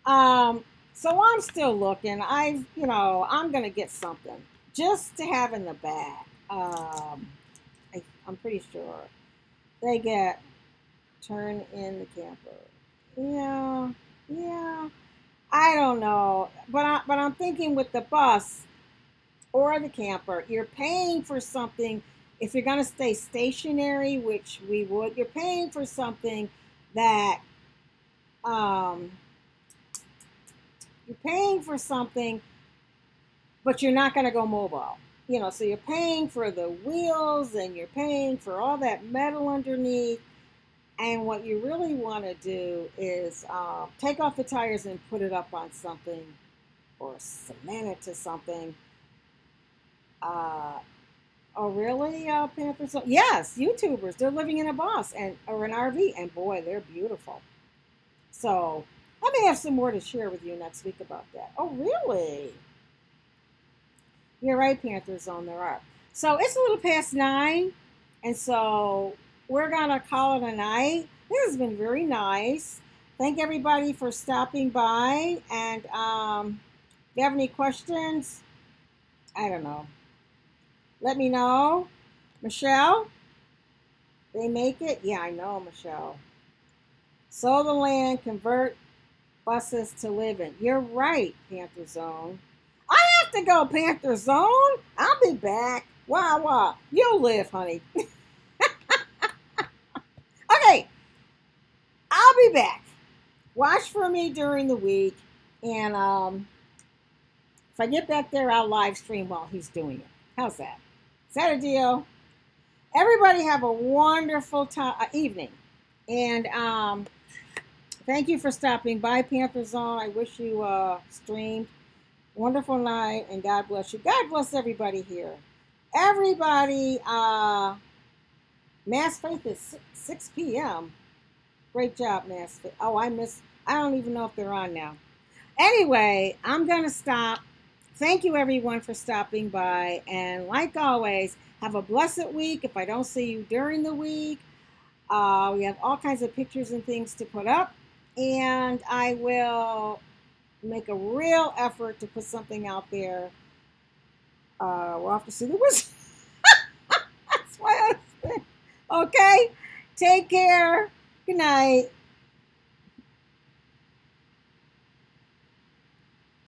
So I'm still looking. I'm going to get something just to have in the bag. I'm pretty sure they get turn in the camper. Yeah. I don't know, but I'm thinking with the bus or the camper, you're paying for something. If you're going to stay stationary, which we would, you're paying for something that you're paying for something, but you're not going to go mobile. You know, so you're paying for the wheels and you're paying for all that metal underneath. And what you really want to do is take off the tires and put it up on something or cement it to something. Oh, really, Panthers? Yes, YouTubers. They're living in a bus or an RV, and boy, they're beautiful. So I may have some more to share with you next week about that. Oh, really? You're right, Panther Zone, there are. So it's a little past 9, and so we're going to call it a night. This has been very nice. Thank everybody for stopping by. And if you have any questions, I don't know. Let me know. Michelle, they make it? Yeah, I know, Michelle. Sow the land, convert buses to live in. You're right, Panther Zone. I have to go, Panther Zone. I'll be back. Wah. You'll live, honey. Okay, I'll be back. Watch for me during the week. And if I get back there, I'll live stream while he's doing it. How's that? Is that a deal? Everybody have a wonderful evening. And thank you for stopping by, Panther Zone. I wish you streamed. Wonderful night, and God bless you. God bless everybody here. Everybody, Mass Faith is 6 p.m. Great job, Mass Faith. Oh, I don't even know if they're on now. Anyway, I'm going to stop. Thank you, everyone, for stopping by. And like always, have a blessed week. If I don't see you during the week, we have all kinds of pictures and things to put up. And I will make a real effort to put something out there. We're off to see the wizard. That's my husband. Okay? Take care. Good night.